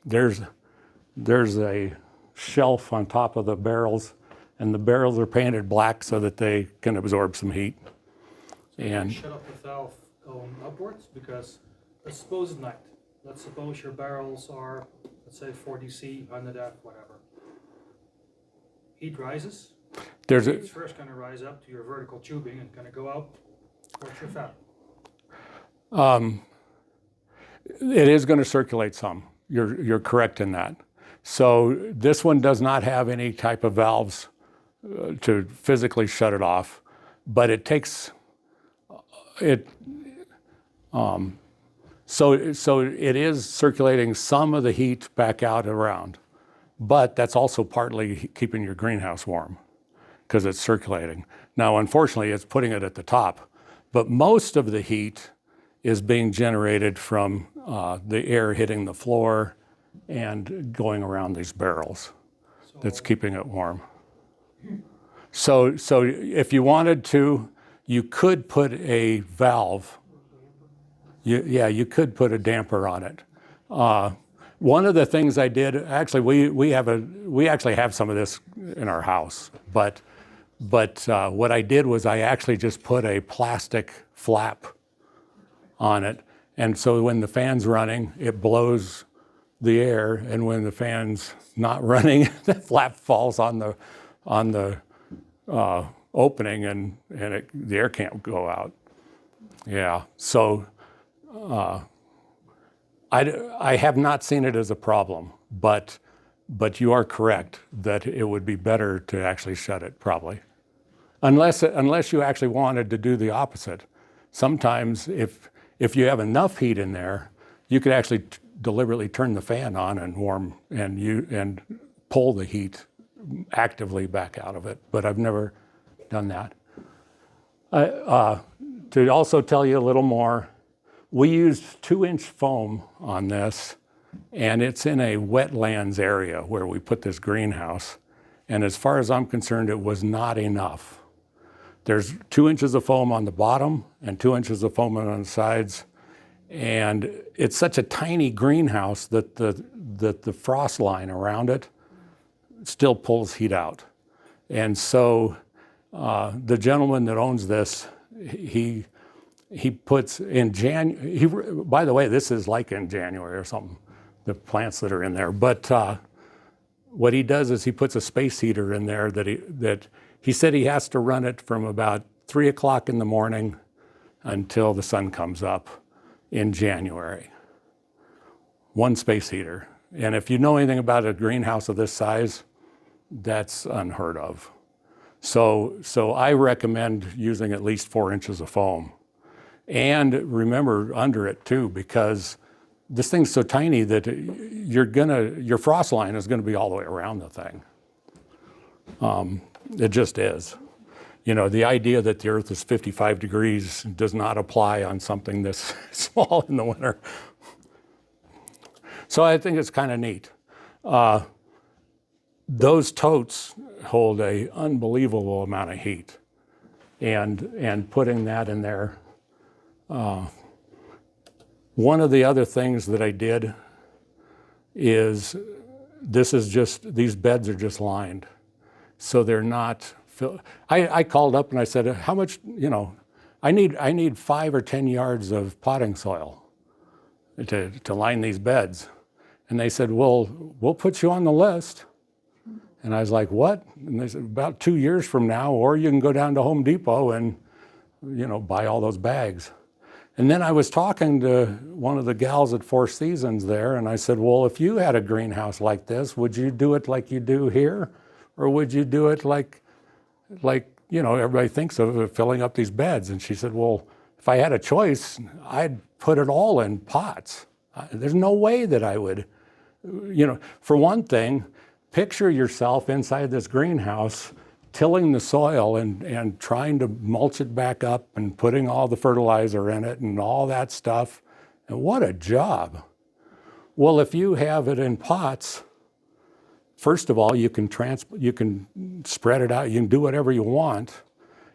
There's a shelf on top of the barrels, and the barrels are painted black so that they can absorb some heat. And Shut up the valve going upwards, because let's suppose at night, let's suppose your barrels are, let's say 40C, 100F, whatever. Heat rises. It's first going to rise up to your vertical tubing and going to go out towards your fab. It is going to circulate some. You're correct in that. So this one does not have any type of valves to physically shut it off, but it takes it. So it is circulating some of the heat back out around, but that's also partly keeping your greenhouse warm because it's circulating. Now, unfortunately, it's putting it at the top, but most of the heat is being generated from the air hitting the floor and going around these barrels. That's keeping it warm. So if you wanted to, you could put a valve. You could put a damper on it. One of the things I did, actually, we actually have some of this in our house, but what I did was I actually just put a plastic flap on it, and so when the fan's running, it blows the air, and when the fan's not running, the flap falls on the opening, and the air can't go out. Yeah, so I have not seen it as a problem, but you are correct that it would be better to actually shut it, probably, unless you actually wanted to do the opposite. Sometimes if you have enough heat in there, you could actually deliberately turn the fan on and warm and pull the heat actively back out of it. But I've never done that. To also tell you a little more, we used 2-inch foam on this, and it's in a wetlands area where we put this greenhouse. And as far as I'm concerned, it was not enough. There's 2 inches of foam on the bottom and 2 inches of foam on the sides. And it's such a tiny greenhouse that the frost line around it still pulls heat out. And so the gentleman that owns this, he puts in by the way, this is like in January or something, the plants that are in there. But what he does is he puts a space heater in there that he said he has to run it from about 3 o'clock in the morning until the sun comes up in January. One space heater. And if you know anything about a greenhouse of this size, that's unheard of. So I recommend using at least 4 inches of foam. And remember under it too, because this thing's so tiny that your frost line is gonna be all the way around the thing. It just is. You know, the idea that the earth is 55 degrees does not apply on something this small in the winter. So I think it's kind of neat. Those totes hold an unbelievable amount of heat. And putting that in there. One of the other things that I did is these beds are just lined. So they're not filled. I called up and I said, how much, I need 5 or 10 yards of potting soil to line these beds. And they said, well, we'll put you on the list. And I was like, what? And they said, about 2 years from now, or you can go down to Home Depot and, buy all those bags. And then I was talking to one of the gals at Four Seasons there, and I said, well, if you had a greenhouse like this, would you do it like you do here? Or would you do it like everybody thinks of filling up these beds? And she said, well, if I had a choice, I'd put it all in pots. There's no way that I would, for one thing, picture yourself inside this greenhouse tilling the soil and trying to mulch it back up and putting all the fertilizer in it and all that stuff. And what a job. Well, if you have it in pots, first of all, you can spread it out, you can do whatever you want.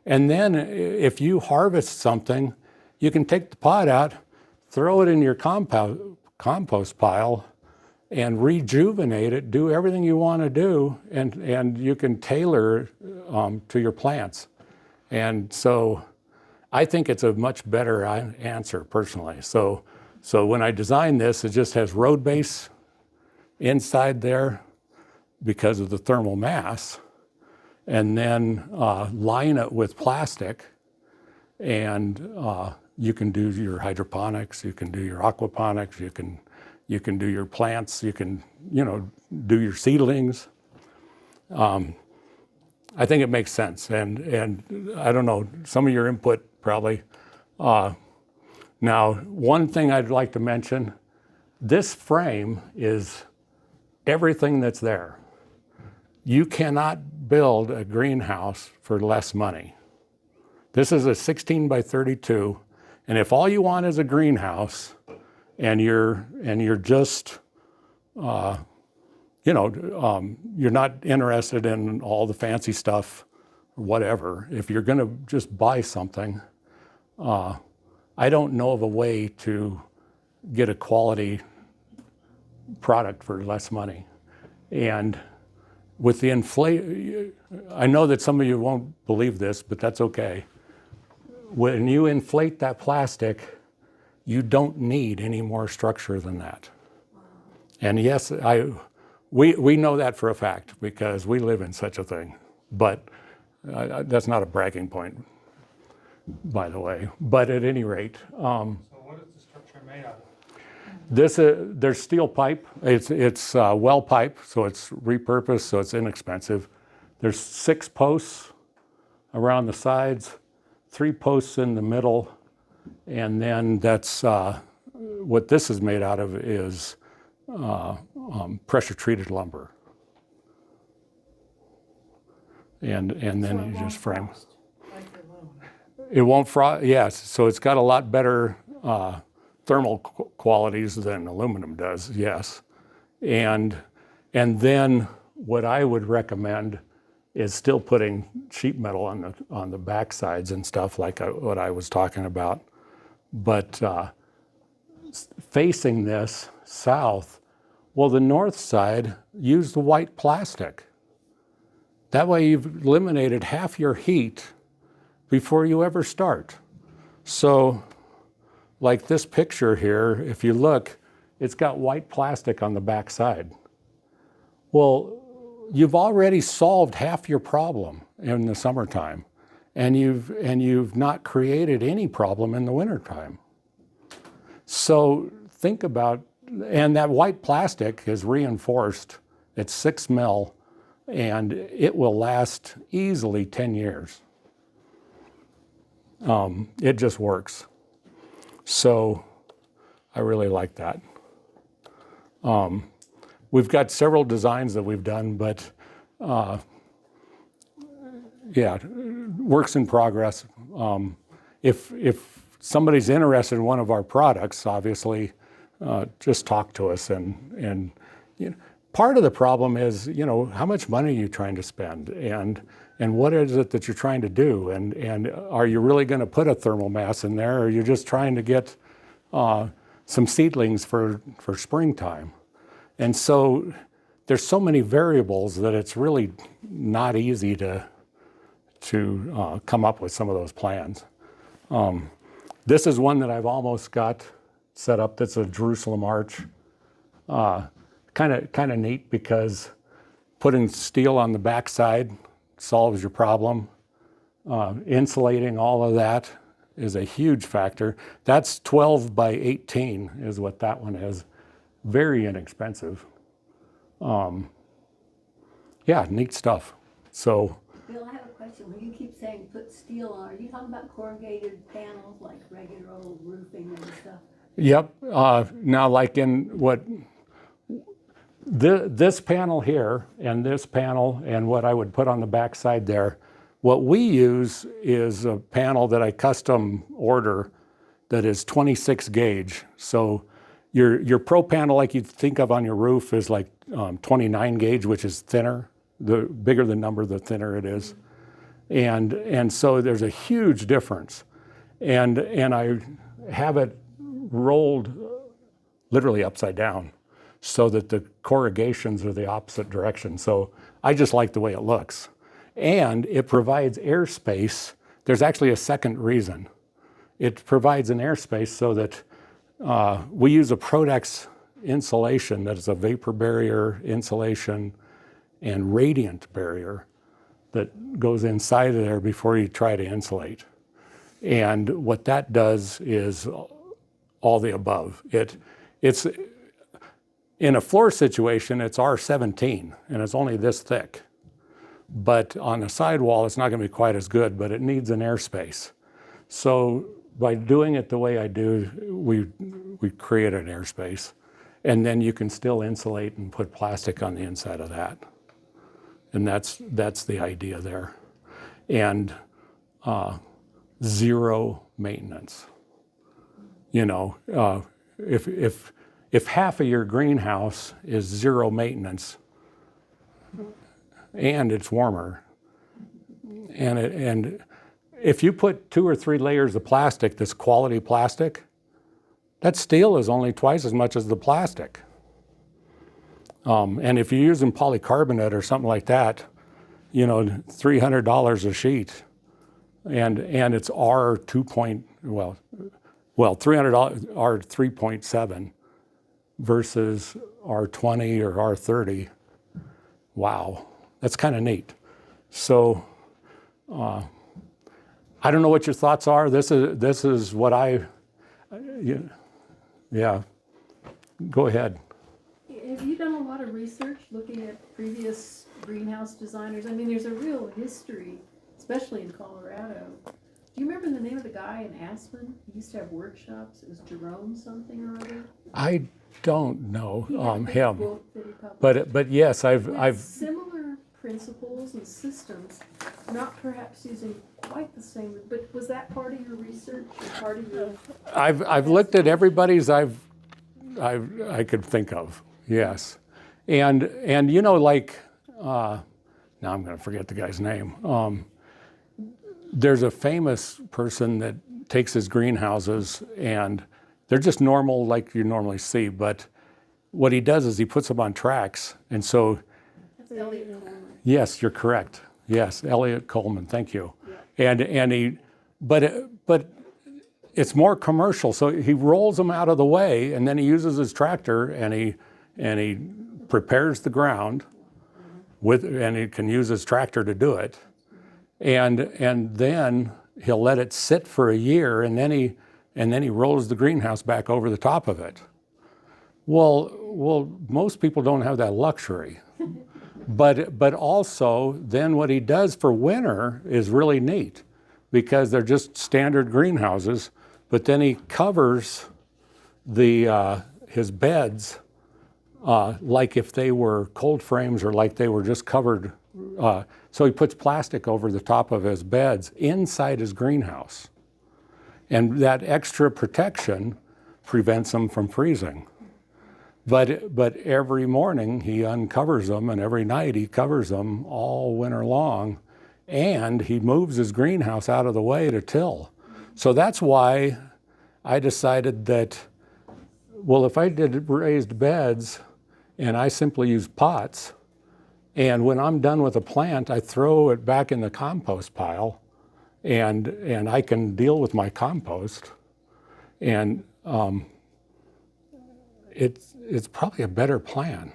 And then if you harvest something, you can take the pot out, throw it in your compost pile, and rejuvenate it, do everything you want to do, and you can tailor to your plants. And so I think it's a much better answer personally. So when I designed this, it just has road base inside there because of the thermal mass, and then line it with plastic, and you can do your hydroponics, you can do your aquaponics, you can do your plants, you can, do your seedlings. I think it makes sense, and I don't know, some of your input probably. Now, one thing I'd like to mention, this frame is everything that's there. You cannot build a greenhouse for less money. This is a 16 by 32, and if all you want is a greenhouse, and you're just, you're not interested in all the fancy stuff, or whatever. If you're going to just buy something, I don't know of a way to get a quality product for less money. And with the I know that some of you won't believe this, but that's okay. When you inflate that plastic, you don't need any more structure than that. And yes, we know that for a fact because we live in such a thing. But that's not a bragging point, by the way. But at any rate, So what is the structure made out of? there's steel pipe. It's well pipe, so it's repurposed, so it's inexpensive. There's 6 posts around the sides, 3 posts in the middle, and then that's what this is made out of is pressure treated lumber. And then you just frame. It won't frost. Yes, so it's got a lot better thermal qualities than aluminum does. Yes, and then what I would recommend is still putting sheet metal on the back sides and stuff like what I was talking about, but facing this south, well, the north side use the white plastic. That way you've eliminated half your heat before you ever start. So like this picture here, if you look, it's got white plastic on the back side. Well, you've already solved half your problem in the summertime, and you've not created any problem in the wintertime. So think about, and that white plastic is reinforced. It's 6 mil, and it will last easily 10 years. It just works. So I really like that. We've got several designs that we've done, but yeah, works in progress. If somebody's interested in one of our products, obviously, just talk to us. And you know, part of the problem is, how much money are you trying to spend, and what is it that you're trying to do, and are you really going to put a thermal mass in there, or are you just trying to get some seedlings for springtime? And so there's so many variables that it's really not easy to come up with some of those plans. This is one that I've almost got set up. That's a Jerusalem arch. Kind of neat because putting steel on the backside solves your problem. Insulating all of that is a huge factor. That's 12 by 18 is what that one is. Very inexpensive. Yeah, neat stuff. So. Bill, I have a question. When you keep saying put steel on, are you talking about corrugated panels like regular old roofing and stuff? Yep. Now, like in this panel here and this panel and what I would put on the back side there, what we use is a panel that I custom order that is 26 gauge. So your pro panel, like you'd think of on your roof, is like 29 gauge, which is thinner. The bigger the number, the thinner it is. And so there's a huge difference. And I have it rolled literally upside down so that the corrugations are the opposite direction. So I just like the way it looks. And it provides airspace. There's actually a second reason. It provides an airspace so that we use a Protex insulation that is a vapor barrier insulation and radiant barrier that goes inside of there before you try to insulate. And what that does is all the above. It's in a floor situation, it's R17 and it's only this thick. but on the sidewall, it's not going to be quite as good, but it needs an airspace. So by doing it the way I do, we create an airspace, and then you can still insulate and put plastic on the inside of that. And that's the idea there. And zero maintenance. You know, if half of your greenhouse is zero maintenance, and it's warmer, and if you put 2 or 3 layers of plastic, this quality plastic, that steel is only twice as much as the plastic. And if you're using polycarbonate or something like that, you know, $300 a sheet, and it's R2 $300 R3.7 versus R20 or R30. Wow, that's kind of neat. So I don't know what your thoughts are. This is what yeah. Go ahead. Have you done a lot of research looking at previous greenhouse designers? I mean, there's a real history, especially in Colorado. Do you remember the name of the guy in Aspen? He used to have workshops. It was Jerome something or other. I don't know He had a big him, book that he published. but yes, With I've similar principles and systems, not perhaps using quite the same, but was that part of your research or part of your? I've looked at everybody's I could think of, yes, and you know, like now I'm going to forget the guy's name. There's a famous person that takes his greenhouses and they're just normal like you normally see, but what he does is he puts them on tracks, and so That's Elliot Coleman. yes, you're correct. Yes, Elliot Coleman. Thank you. Yeah. And he, but it's more commercial. So he rolls them out of the way, and then he uses his tractor, and he prepares the ground and he can use his tractor to do it, and then he'll let it sit for a year, and then he rolls the greenhouse back over the top of it. Well, most people don't have that luxury. But also, then what he does for winter is really neat, because they're just standard greenhouses, but then he covers his beds like if they were cold frames or like they were just covered. So he puts plastic over the top of his beds inside his greenhouse. And that extra protection prevents them from freezing. But every morning he uncovers them, and every night he covers them all winter long, and he moves his greenhouse out of the way to till. So that's why I decided that, well, if I did raised beds and I simply use pots, and when I'm done with a plant, I throw it back in the compost pile, and I can deal with my compost, and it's probably a better plan.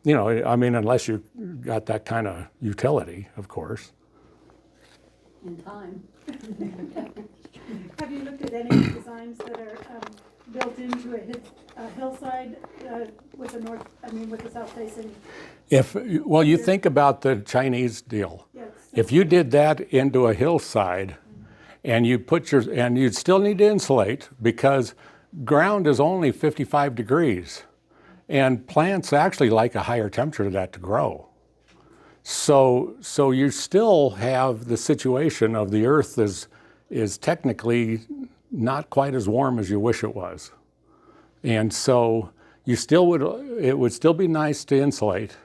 You know, I mean, unless you got that kind of utility, of course. In time. Have you looked at any designs that are built into a hillside with the south facing? Well, you think about the Chinese deal. Yes. If you did that into a hillside, and you'd still need to insulate, because ground is only 55 degrees, and plants actually like a higher temperature than that to grow. So you still have the situation of the earth is technically not quite as warm as you wish it was. And so it would still be nice to insulate.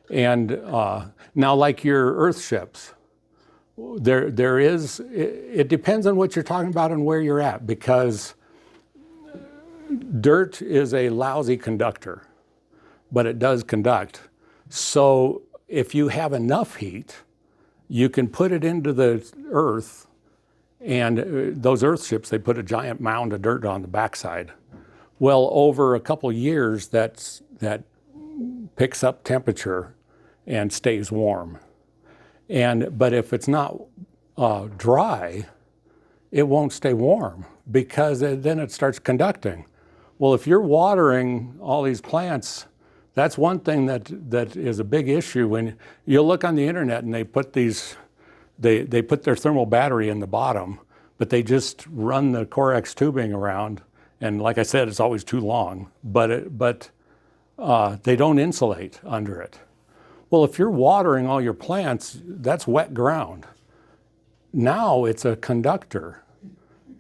And now, like your earth ships, it depends on what you're talking about and where you're at, because dirt is a lousy conductor, but it does conduct. So if you have enough heat, you can put it into the earth, and those earth ships, they put a giant mound of dirt on the backside. Well, over a couple years, that picks up temperature and stays warm. But if it's not dry, it won't stay warm, because then it starts conducting. Well, if you're watering all these plants That's one thing that is a big issue when you look on the internet and they put they put their thermal battery in the bottom, but they just run the Corex tubing around, and like I said, it's always too long, but they don't insulate under it. Well, if you're watering all your plants, that's wet ground. Now it's a conductor.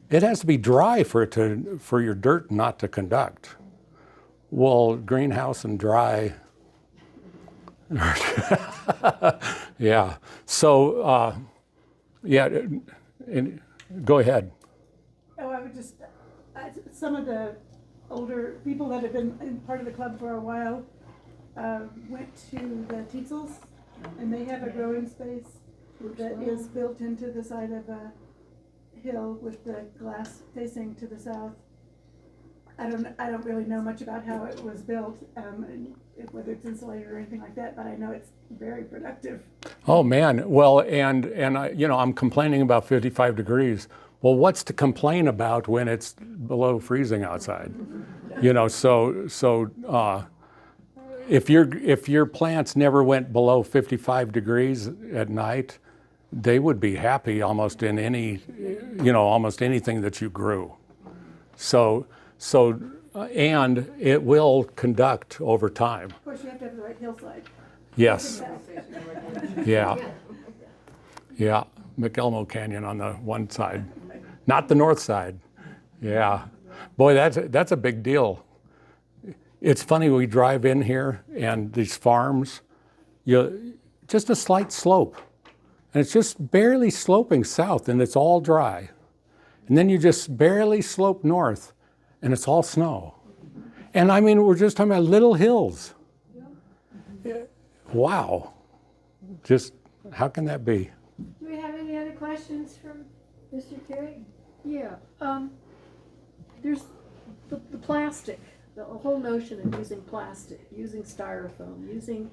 It has to be dry for your dirt not to conduct. Well, greenhouse and dry. Yeah. So, go ahead. Oh, I would just, some of the older people that have been in part of the club for a while went to the Tietzels, and they have a growing space that is built into the side of a hill with the glass facing to the south. I don't really know much about how it was built, and whether it's insulated or anything like that, but I know it's very productive. Oh man, well, and I'm complaining about 55 degrees. Well, what's to complain about when it's below freezing outside? So if your plants never went below 55 degrees at night, they would be happy almost in almost anything that you grew. And it will conduct over time. Of course, you have to have the right hillside. Yes. Yeah. Yeah. McElmo Canyon on the one side, not the north side. Yeah. Boy, that's a big deal. It's funny, we drive in here and these farms, just a slight slope. And it's just barely sloping south and it's all dry. And then you just barely slope north and it's all snow. And I mean, we're just talking about little hills. Wow. Just, how can that be? Do we have any other questions from Mr. Kuik? Yeah, there's the plastic, the whole notion of using plastic, using styrofoam, using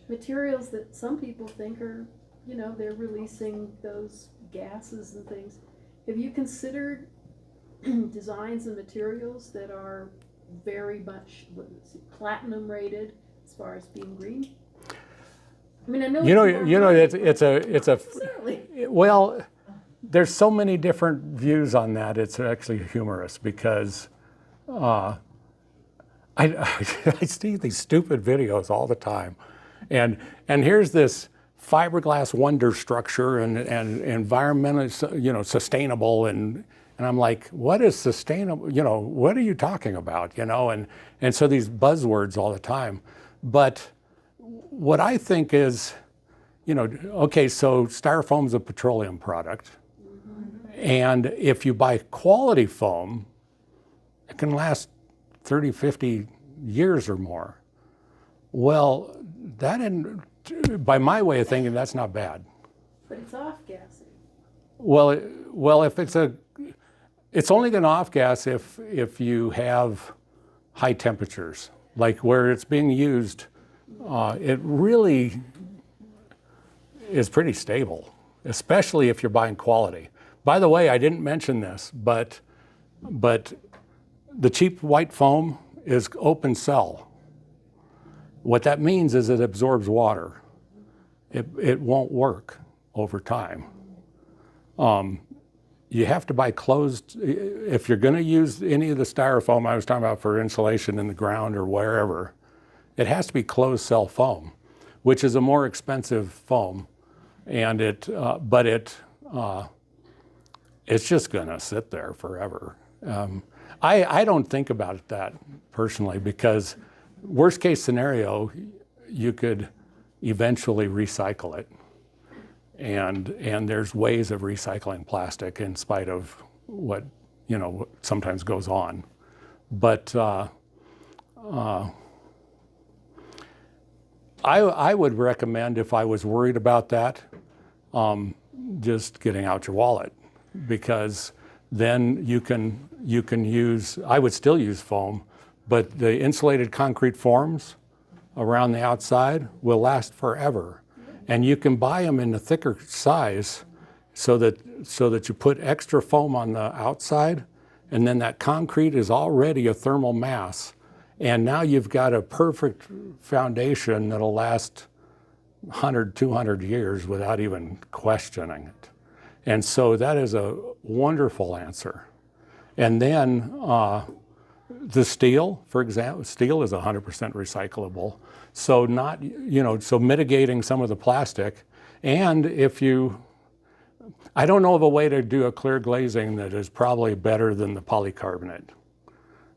materials that some people think are, they're releasing those gases and things. Have you considered designs and materials that are very much platinum rated as far as being green? I mean, I know it's a well, there's so many different views on that. It's actually humorous because I see these stupid videos all the time, and here's this fiberglass wonder structure and environmentally sustainable and I'm like, what is sustainable? What are you talking about? And so these buzzwords all the time. But what I think is, okay, so styrofoam is a petroleum product. And if you buy quality foam, it can last 30, 50 years or more. Well, by my way of thinking, that's not bad. But it's off-gassing. Well, if it's only going to off-gas if you have high temperatures, like where it's being used. It really is pretty stable, especially if you're buying quality. By the way, I didn't mention this, but the cheap white foam is open cell. What that means is it absorbs water. It won't work over time. You have to buy closed, if you're going to use any of the styrofoam I was talking about for insulation in the ground or wherever, it has to be closed cell foam, which is a more expensive foam, and it's just going to sit there forever. I don't think about it that personally, because worst case scenario, you could eventually recycle it. And there's ways of recycling plastic in spite of what sometimes goes on. But I would recommend, if I was worried about that, just getting out your wallet, because then you can use. I would still use foam, but the insulated concrete forms around the outside will last forever. And you can buy them in a thicker size so that you put extra foam on the outside, and then that concrete is already a thermal mass, And now you've got a perfect foundation that'll last 100, 200 years without even questioning it. And so that is a wonderful answer. And then the steel, for example, steel is 100% recyclable. So not, so mitigating some of the plastic. And I don't know of a way to do a clear glazing that is probably better than the polycarbonate.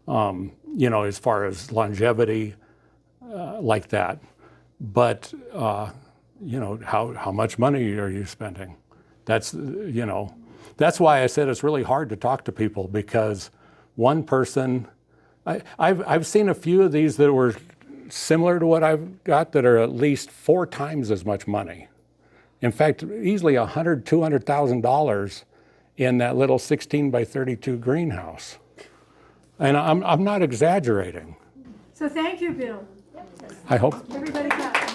As far as longevity, like that. But, how much money are you spending? That's why I said it's really hard to talk to people, because one person, I've seen a few of these that were similar to what I've got that are at least 4 times as much money. In fact, easily $100,000, $200,000 in that little 16 by 32 greenhouse. And I'm not exaggerating. So thank you, Bill. I hope. Everybody clap.